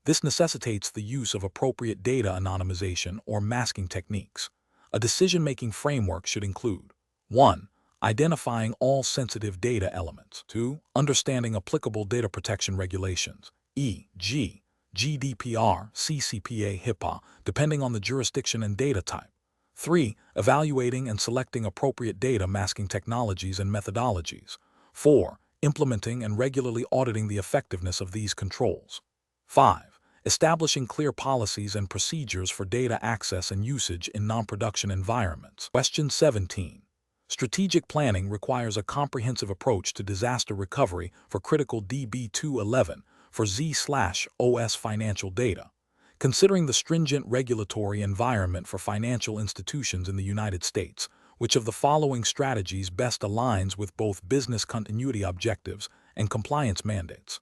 This necessitates the use of appropriate data anonymization or masking techniques. A decision-making framework should include 1. Identifying all sensitive data elements. 2. Understanding applicable data protection regulations, e.g., GDPR, CCPA, HIPAA, depending on the jurisdiction and data type. 3. Evaluating and selecting appropriate data masking technologies and methodologies. 4. Implementing and regularly auditing the effectiveness of these controls. 5. Establishing clear policies and procedures for data access and usage in non-production environments. Question 17. Strategic planning requires a comprehensive approach to disaster recovery for critical DB2 for Z/OS financial data. Considering the stringent regulatory environment for financial institutions in the United States, which of the following strategies best aligns with both business continuity objectives and compliance mandates?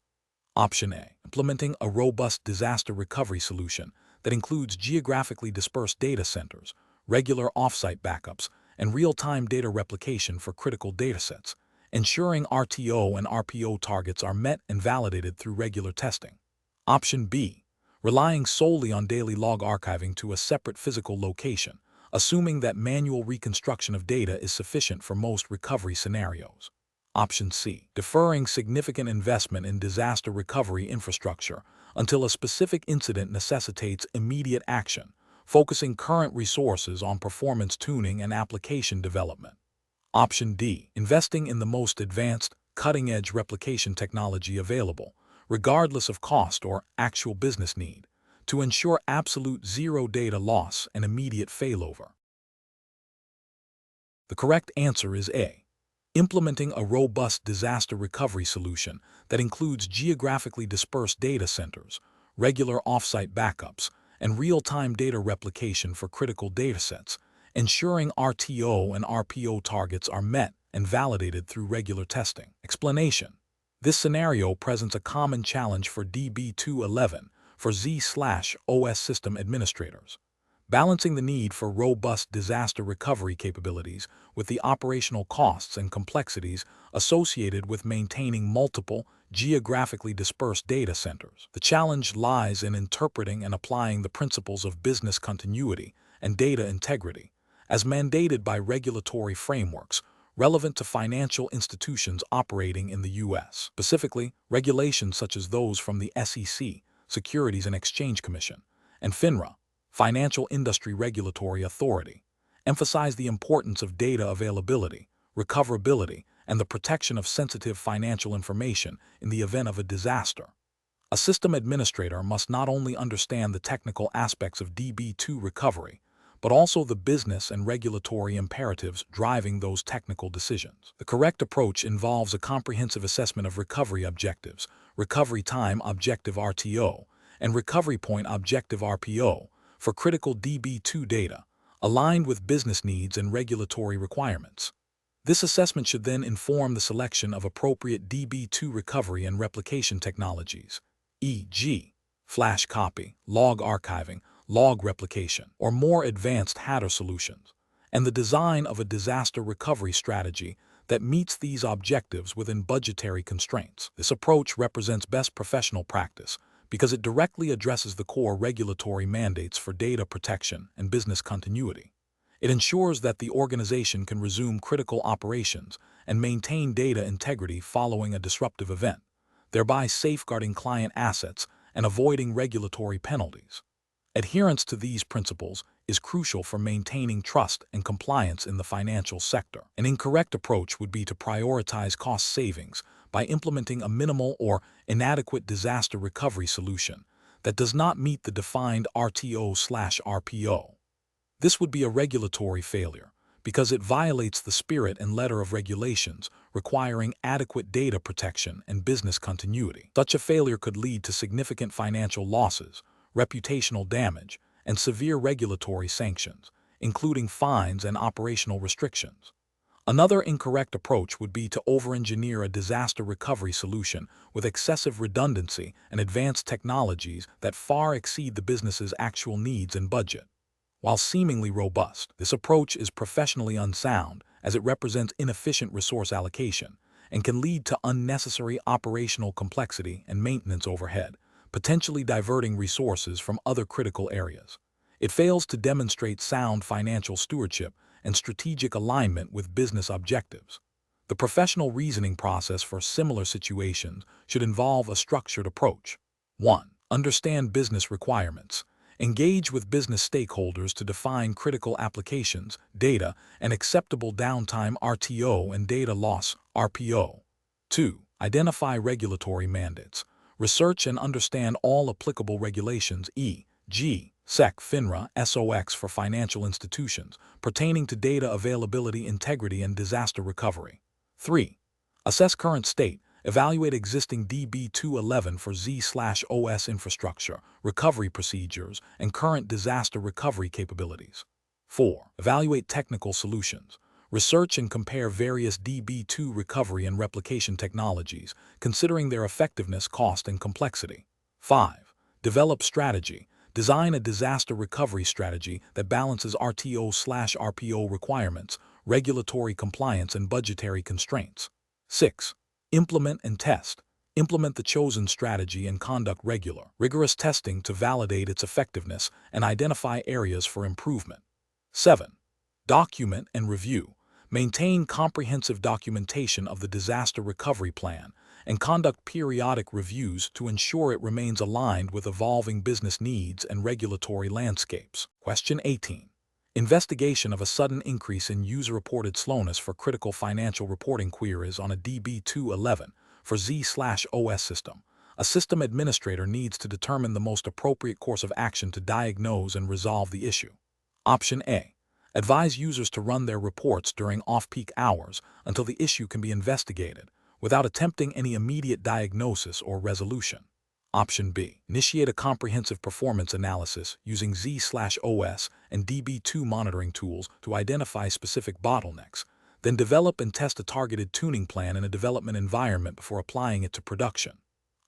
Option A. Implementing a robust disaster recovery solution that includes geographically dispersed data centers, regular off-site backups, and real-time data replication for critical datasets, ensuring RTO and RPO targets are met and validated through regular testing. Option B. Relying solely on daily log archiving to a separate physical location, assuming that manual reconstruction of data is sufficient for most recovery scenarios. Option C. Deferring significant investment in disaster recovery infrastructure until a specific incident necessitates immediate action, focusing current resources on performance tuning and application development. Option D. Investing in the most advanced, cutting-edge replication technology available, regardless of cost or actual business need, to ensure absolute zero data loss and immediate failover. The correct answer is A. Implementing a robust disaster recovery solution that includes geographically dispersed data centers, regular off-site backups, and real-time data replication for critical datasets, ensuring RTO and RPO targets are met and validated through regular testing. Explanation. This scenario presents a common challenge for DB2 for Z/OS system administrators. Balancing the need for robust disaster recovery capabilities with the operational costs and complexities associated with maintaining multiple, geographically dispersed data centers. The challenge lies in interpreting and applying the principles of business continuity and data integrity, as mandated by regulatory frameworks relevant to financial institutions operating in the U.S. Specifically, regulations such as those from the SEC, Securities and Exchange Commission, and FINRA, Financial Industry Regulatory Authority, emphasize the importance of data availability, recoverability, and the protection of sensitive financial information in the event of a disaster. A system administrator must not only understand the technical aspects of DB2 recovery, but also the business and regulatory imperatives driving those technical decisions. The correct approach involves a comprehensive assessment of recovery objectives, recovery time objective RTO, and recovery point objective RPO for critical DB2 data, aligned with business needs and regulatory requirements. This assessment should then inform the selection of appropriate DB2 recovery and replication technologies, e.g., flash copy, log archiving, log replication, or more advanced Hatter solutions, and the design of a disaster recovery strategy that meets these objectives within budgetary constraints. This approach represents best professional practice because it directly addresses the core regulatory mandates for data protection and business continuity. It ensures that the organization can resume critical operations and maintain data integrity following a disruptive event, thereby safeguarding client assets and avoiding regulatory penalties. Adherence to these principles is crucial for maintaining trust and compliance in the financial sector. An incorrect approach would be to prioritize cost savings by implementing a minimal or inadequate disaster recovery solution that does not meet the defined RTO/RPO. This would be a regulatory failure because it violates the spirit and letter of regulations requiring adequate data protection and business continuity. Such a failure could lead to significant financial losses, reputational damage, and severe regulatory sanctions, including fines and operational restrictions. Another incorrect approach would be to over-engineer a disaster recovery solution with excessive redundancy and advanced technologies that far exceed the business's actual needs and budget. While seemingly robust, this approach is professionally unsound as it represents inefficient resource allocation and can lead to unnecessary operational complexity and maintenance overhead, potentially diverting resources from other critical areas. It fails to demonstrate sound financial stewardship and strategic alignment with business objectives. The professional reasoning process for similar situations should involve a structured approach. 1. Understand business requirements. Engage with business stakeholders to define critical applications, data, and acceptable downtime RTO and data loss RPO. 2. Identify regulatory mandates. Research and understand all applicable regulations e.g., SEC, FINRA, SOX for financial institutions, pertaining to data availability, integrity, and disaster recovery. 3. Assess current state. Evaluate existing DB211 for Z/OS infrastructure, recovery procedures, and current disaster recovery capabilities. 4. Evaluate technical solutions. Research and compare various DB2 recovery and replication technologies, considering their effectiveness, cost, and complexity. 5. Develop strategy. Design a disaster recovery strategy that balances RTO/RPO requirements, regulatory compliance, and budgetary constraints. 6. Implement and test. Implement the chosen strategy and conduct rigorous testing to validate its effectiveness and identify areas for improvement. 7. Document and review. Maintain comprehensive documentation of the disaster recovery plan and conduct periodic reviews to ensure it remains aligned with evolving business needs and regulatory landscapes. Question 18. Investigation of a sudden increase in user-reported slowness for critical financial reporting queries on a DB211 for Z/OS system. A system administrator needs to determine the most appropriate course of action to diagnose and resolve the issue. Option A. Advise users to run their reports during off-peak hours until the issue can be investigated, without attempting any immediate diagnosis or resolution. Option B. Initiate a comprehensive performance analysis using Z/OS and DB2 monitoring tools to identify specific bottlenecks, then develop and test a targeted tuning plan in a development environment before applying it to production.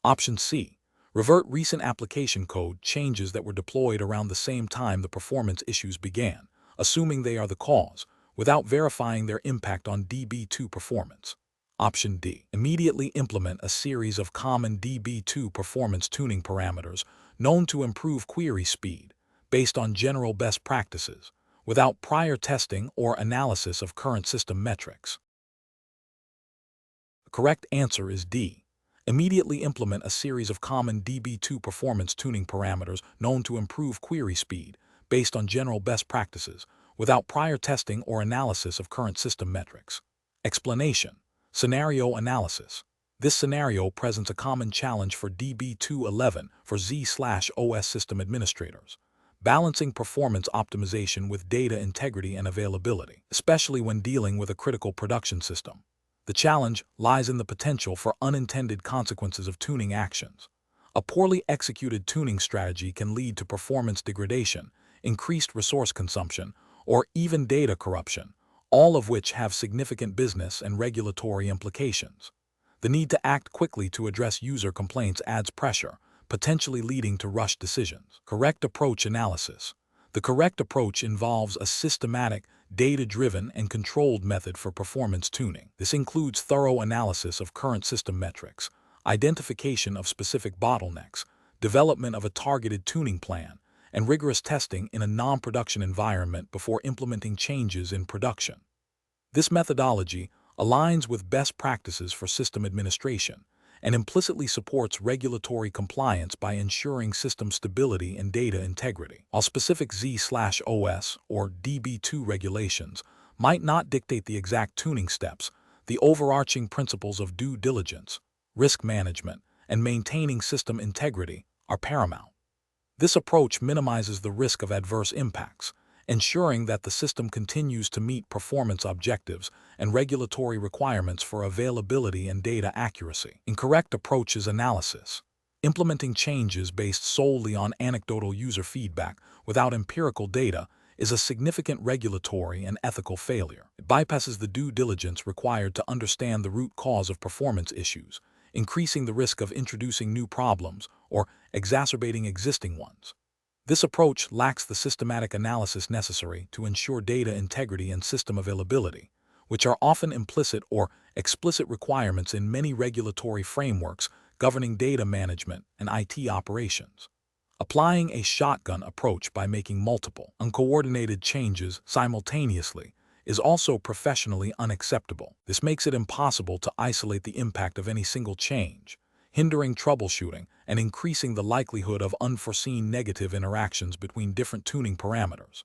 Option C. Revert recent application code changes that were deployed around the same time the performance issues began, assuming they are the cause, without verifying their impact on DB2 performance. Option D. Immediately implement a series of common DB2 performance tuning parameters known to improve query speed, based on general best practices, without prior testing or analysis of current system metrics. The correct answer is D. Immediately implement a series of common DB2 performance tuning parameters known to improve query speed, based on general best practices, without prior testing or analysis of current system metrics. Explanation. Scenario analysis. This scenario presents a common challenge for DB211 for Z/OS system administrators. balancing performance optimization with data integrity and availability, especially when dealing with a critical production system. The challenge lies in the potential for unintended consequences of tuning actions. A poorly executed tuning strategy can lead to performance degradation, increased resource consumption, or even data corruption, all of which have significant business and regulatory implications. The need to act quickly to address user complaints adds pressure, potentially leading to rushed decisions. Correct approach analysis. The correct approach involves a systematic, data-driven, and controlled method for performance tuning. This includes thorough analysis of current system metrics, identification of specific bottlenecks, development of a targeted tuning plan, and rigorous testing in a non-production environment before implementing changes in production. This methodology aligns with best practices for system administration and implicitly supports regulatory compliance by ensuring system stability and data integrity. While specific Z/OS or DB2 regulations might not dictate the exact tuning steps, the overarching principles of due diligence, risk management, and maintaining system integrity are paramount. This approach minimizes the risk of adverse impacts, ensuring that the system continues to meet performance objectives and regulatory requirements for availability and data accuracy. Incorrect approaches analysis. Implementing changes based solely on anecdotal user feedback without empirical data is a significant regulatory and ethical failure. It bypasses the due diligence required to understand the root cause of performance issues, increasing the risk of introducing new problems or exacerbating existing ones. This approach lacks the systematic analysis necessary to ensure data integrity and system availability, which are often implicit or explicit requirements in many regulatory frameworks governing data management and IT operations. Applying a shotgun approach by making multiple, uncoordinated changes simultaneously is also professionally unacceptable. This makes it impossible to isolate the impact of any single change, hindering troubleshooting and increasing the likelihood of unforeseen negative interactions between different tuning parameters.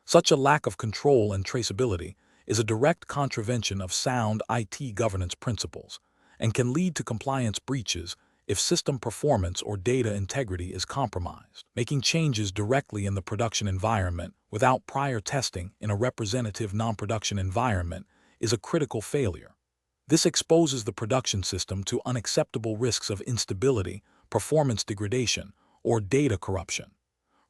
Such a lack of control and traceability is a direct contravention of sound IT governance principles and can lead to compliance breaches if system performance or data integrity is compromised. Making changes directly in the production environment without prior testing in a representative non-production environment is a critical failure. This exposes the production system to unacceptable risks of instability, performance degradation, or data corruption.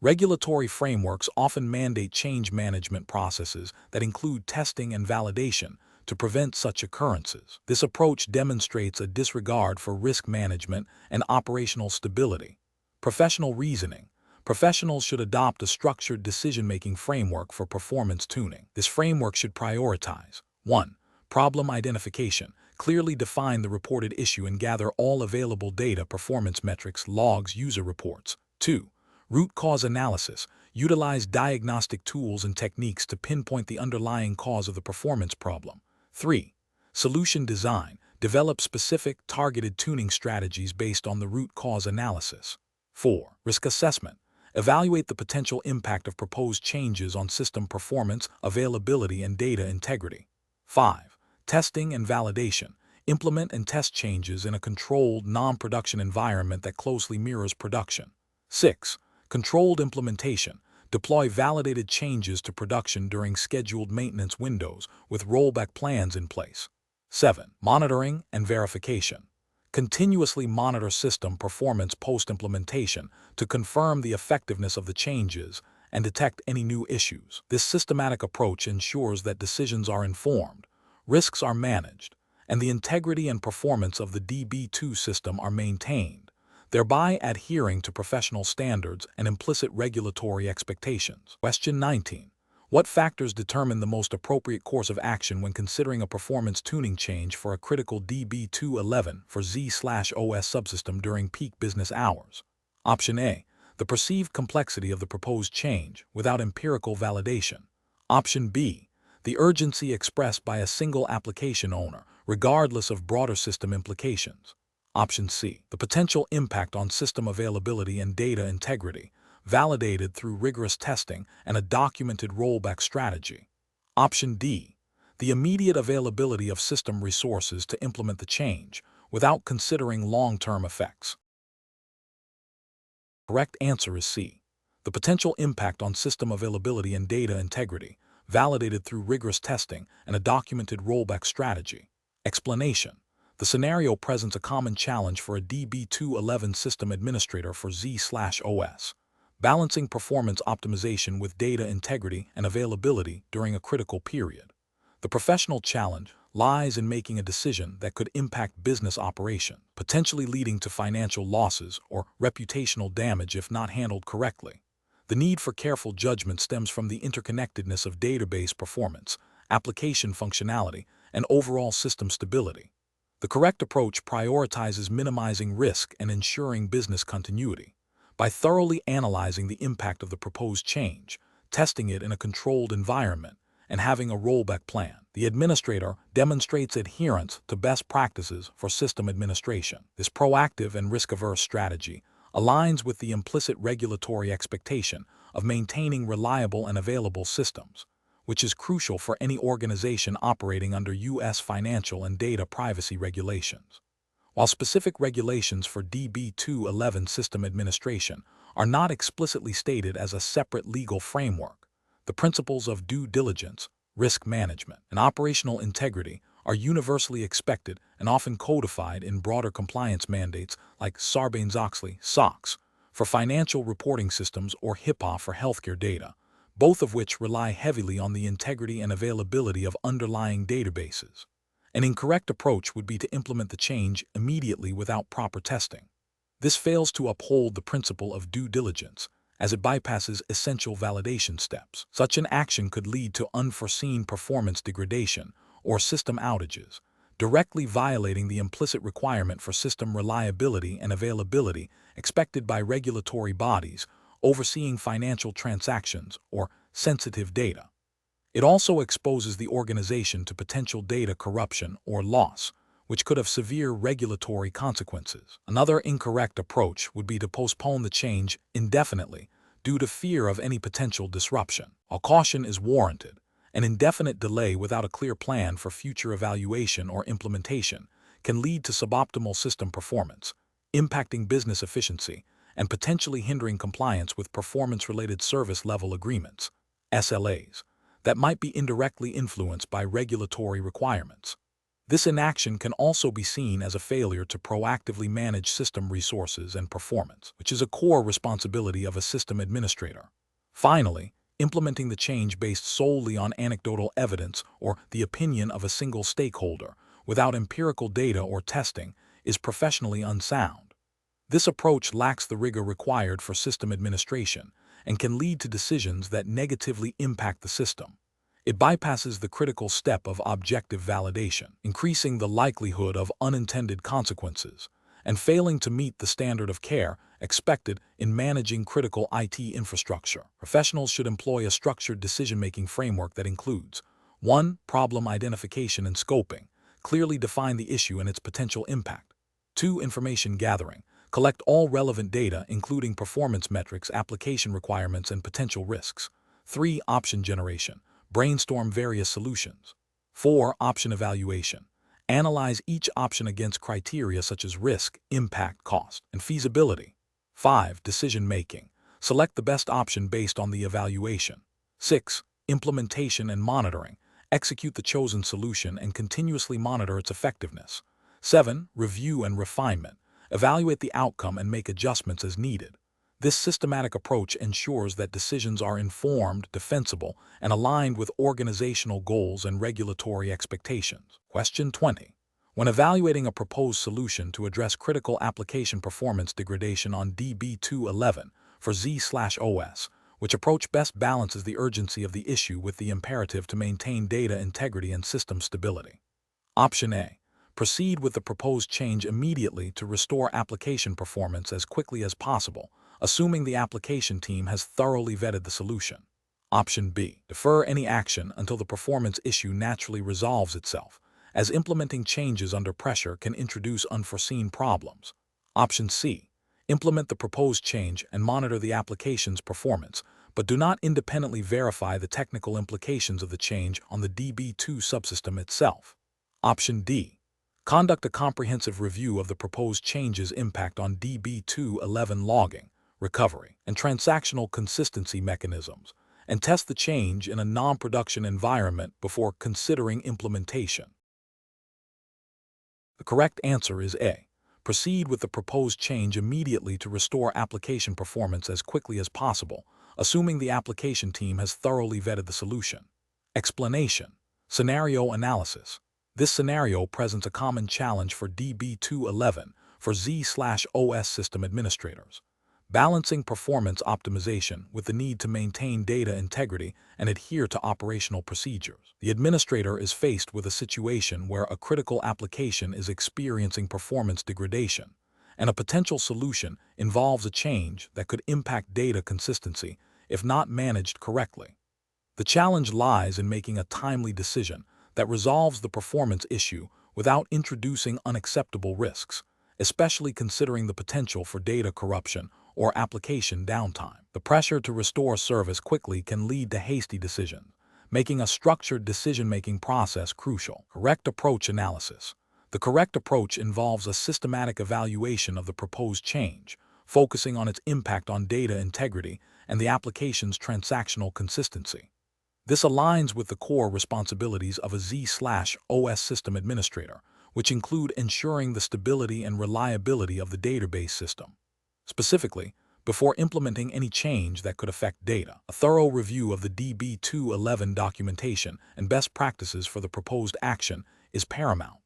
Regulatory frameworks often mandate change management processes that include testing and validation to prevent such occurrences. This approach demonstrates a disregard for risk management and operational stability. Professional reasoning. Professionals should adopt a structured decision-making framework for performance tuning. This framework should prioritize 1. Problem identification. Clearly define the reported issue and gather all available data, performance metrics, logs, user reports. 2. Root cause analysis. Utilize diagnostic tools and techniques to pinpoint the underlying cause of the performance problem. 3. Solution design. Develop specific, targeted tuning strategies based on the root cause analysis. 4. Risk assessment. Evaluate the potential impact of proposed changes on system performance, availability, and data integrity. 5. Testing and validation. Implement and test changes in a controlled, non-production environment that closely mirrors production. 6. Controlled implementation. Deploy validated changes to production during scheduled maintenance windows with rollback plans in place. 7. Monitoring and verification. Continuously monitor system performance post-implementation to confirm the effectiveness of the changes and detect any new issues. This systematic approach ensures that decisions are informed, risks are managed, and the integrity and performance of the DB2 system are maintained, thereby adhering to professional standards and implicit regulatory expectations. Question 19. What factors determine the most appropriate course of action when considering a performance tuning change for a critical DB211 for Z/OS subsystem during peak business hours? Option A. The perceived complexity of the proposed change without empirical validation. Option B. The urgency expressed by a single application owner, regardless of broader system implications. Option C. The potential impact on system availability and data integrity, validated through rigorous testing and a documented rollback strategy. Option D. The immediate availability of system resources to implement the change without considering long-term effects. Correct answer is C. The potential impact on system availability and data integrity, validated through rigorous testing and a documented rollback strategy. Explanation. The scenario presents a common challenge for a DB2 system administrator for Z/OS, balancing performance optimization with data integrity and availability during a critical period. The professional challenge lies in making a decision that could impact business operation, potentially leading to financial losses or reputational damage if not handled correctly. The need for careful judgment stems from the interconnectedness of database performance, application functionality, and overall system stability. The correct approach prioritizes minimizing risk and ensuring business continuity. By thoroughly analyzing the impact of the proposed change, testing it in a controlled environment, and having a rollback plan, the administrator demonstrates adherence to best practices for system administration. This proactive and risk-averse strategy aligns with the implicit regulatory expectation of maintaining reliable and available systems, which is crucial for any organization operating under U.S. financial and data privacy regulations. While specific regulations for DB2 system administration are not explicitly stated as a separate legal framework, the principles of due diligence, risk management, and operational integrity are universally expected and often codified in broader compliance mandates like Sarbanes-Oxley (SOX) for financial reporting systems or HIPAA for healthcare data, both of which rely heavily on the integrity and availability of underlying databases. An incorrect approach would be to implement the change immediately without proper testing. This fails to uphold the principle of due diligence, as it bypasses essential validation steps. Such an action could lead to unforeseen performance degradation or system outages, directly violating the implicit requirement for system reliability and availability expected by regulatory bodies overseeing financial transactions or sensitive data. It also exposes the organization to potential data corruption or loss, which could have severe regulatory consequences. Another incorrect approach would be to postpone the change indefinitely due to fear of any potential disruption. While caution is warranted, an indefinite delay without a clear plan for future evaluation or implementation can lead to suboptimal system performance, impacting business efficiency, and potentially hindering compliance with performance-related service level agreements, SLAs, that might be indirectly influenced by regulatory requirements. This inaction can also be seen as a failure to proactively manage system resources and performance, which is a core responsibility of a system administrator. Finally, implementing the change based solely on anecdotal evidence or the opinion of a single stakeholder without empirical data or testing is professionally unsound. This approach lacks the rigor required for system administration and can lead to decisions that negatively impact the system. It bypasses the critical step of objective validation, increasing the likelihood of unintended consequences, and failing to meet the standard of care expected in managing critical IT infrastructure. Professionals should employ a structured decision-making framework that includes 1. Problem identification and scoping. Clearly define the issue and its potential impact. 2. Information gathering. Collect all relevant data, including performance metrics, application requirements, and potential risks. 3. Option generation. Brainstorm various solutions. 4. Option evaluation. Analyze each option against criteria such as risk, impact, cost, and feasibility. 5. Decision making. Select the best option based on the evaluation. 6. Implementation and monitoring. Execute the chosen solution and continuously monitor its effectiveness. 7. Review and refinement. Evaluate the outcome and make adjustments as needed. This systematic approach ensures that decisions are informed, defensible, and aligned with organizational goals and regulatory expectations. Question 20. When evaluating a proposed solution to address critical application performance degradation on DB2 for Z/OS, which approach best balances the urgency of the issue with the imperative to maintain data integrity and system stability? Option A. Proceed with the proposed change immediately to restore application performance as quickly as possible, assuming the application team has thoroughly vetted the solution. Option B. Defer any action until the performance issue naturally resolves itself, as implementing changes under pressure can introduce unforeseen problems. Option C. Implement the proposed change and monitor the application's performance, but do not independently verify the technical implications of the change on the DB2 subsystem itself. Option D. Conduct a comprehensive review of the proposed change's impact on DB2 logging, recovery, and transactional consistency mechanisms, and test the change in a non-production environment before considering implementation. The correct answer is A. Proceed with the proposed change immediately to restore application performance as quickly as possible, assuming the application team has thoroughly vetted the solution. Explanation. Scenario analysis. This scenario presents a common challenge for DB2 for Z/OS system administrators. Balancing performance optimization with the need to maintain data integrity and adhere to operational procedures. The administrator is faced with a situation where a critical application is experiencing performance degradation, and a potential solution involves a change that could impact data consistency if not managed correctly. The challenge lies in making a timely decision that resolves the performance issue without introducing unacceptable risks, especially considering the potential for data corruption or application downtime. The pressure to restore service quickly can lead to hasty decisions, making a structured decision-making process crucial. Correct approach analysis. The correct approach involves a systematic evaluation of the proposed change, focusing on its impact on data integrity and the application's transactional consistency. This aligns with the core responsibilities of a Z/OS system administrator, which include ensuring the stability and reliability of the database system. Specifically, before implementing any change that could affect data, a thorough review of the DB2 documentation and best practices for the proposed action is paramount.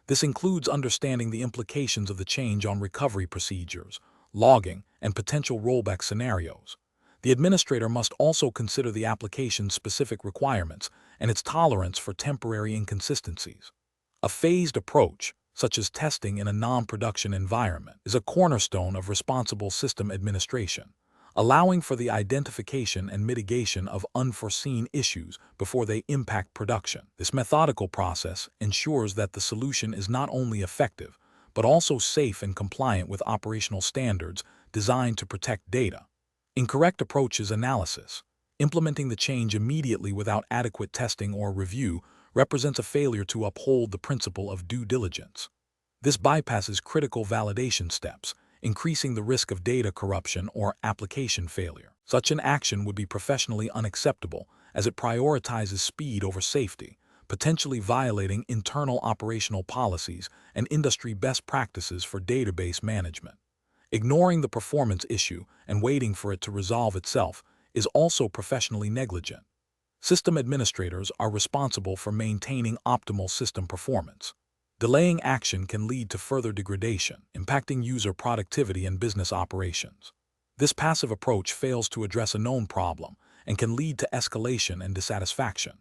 This includes understanding the implications of the change on recovery procedures, logging, and potential rollback scenarios. The administrator must also consider the application's specific requirements and its tolerance for temporary inconsistencies. A phased approach, such as testing in a non-production environment, is a cornerstone of responsible system administration, allowing for the identification and mitigation of unforeseen issues before they impact production. This methodical process ensures that the solution is not only effective, but also safe and compliant with operational standards designed to protect data. Incorrect approaches analysis. Implementing the change immediately without adequate testing or review represents a failure to uphold the principle of due diligence. This bypasses critical validation steps, increasing the risk of data corruption or application failure. Such an action would be professionally unacceptable as it prioritizes speed over safety, potentially violating internal operational policies and industry best practices for database management. Ignoring the performance issue and waiting for it to resolve itself is also professionally negligent. System administrators are responsible for maintaining optimal system performance. Delaying action can lead to further degradation, impacting user productivity and business operations. This passive approach fails to address a known problem and can lead to escalation and dissatisfaction.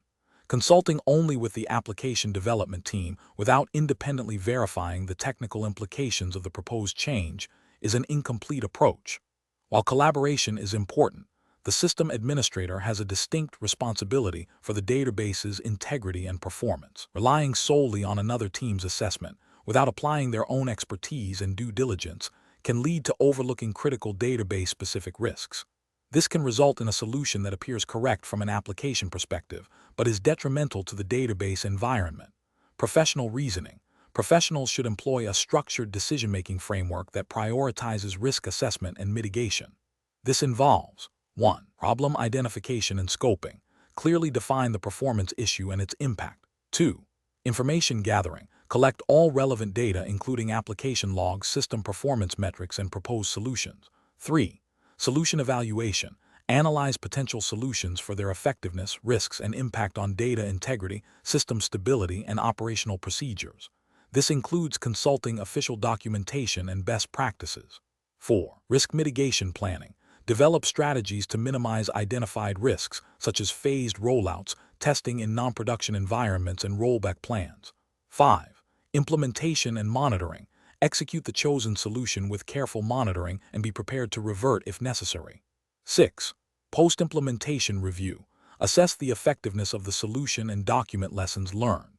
Consulting only with the application development team without independently verifying the technical implications of the proposed change is an incomplete approach. While collaboration is important, the system administrator has a distinct responsibility for the database's integrity and performance. Relying solely on another team's assessment without applying their own expertise and due diligence can lead to overlooking critical database-specific risks. This can result in a solution that appears correct from an application perspective, but is detrimental to the database environment. Professional reasoning. Professionals should employ a structured decision-making framework that prioritizes risk assessment and mitigation. This involves 1. Problem identification and scoping. Clearly define the performance issue and its impact. 2. Information gathering. Collect all relevant data including application logs, system performance metrics, and proposed solutions. 3. Solution evaluation. Analyze potential solutions for their effectiveness, risks, and impact on data integrity, system stability, and operational procedures. This includes consulting official documentation and best practices. 4. Risk mitigation planning. Develop strategies to minimize identified risks, such as phased rollouts, testing in non-production environments, and rollback plans. 5. Implementation and monitoring. Execute the chosen solution with careful monitoring and be prepared to revert if necessary. 6. Post-implementation review. Assess the effectiveness of the solution and document lessons learned.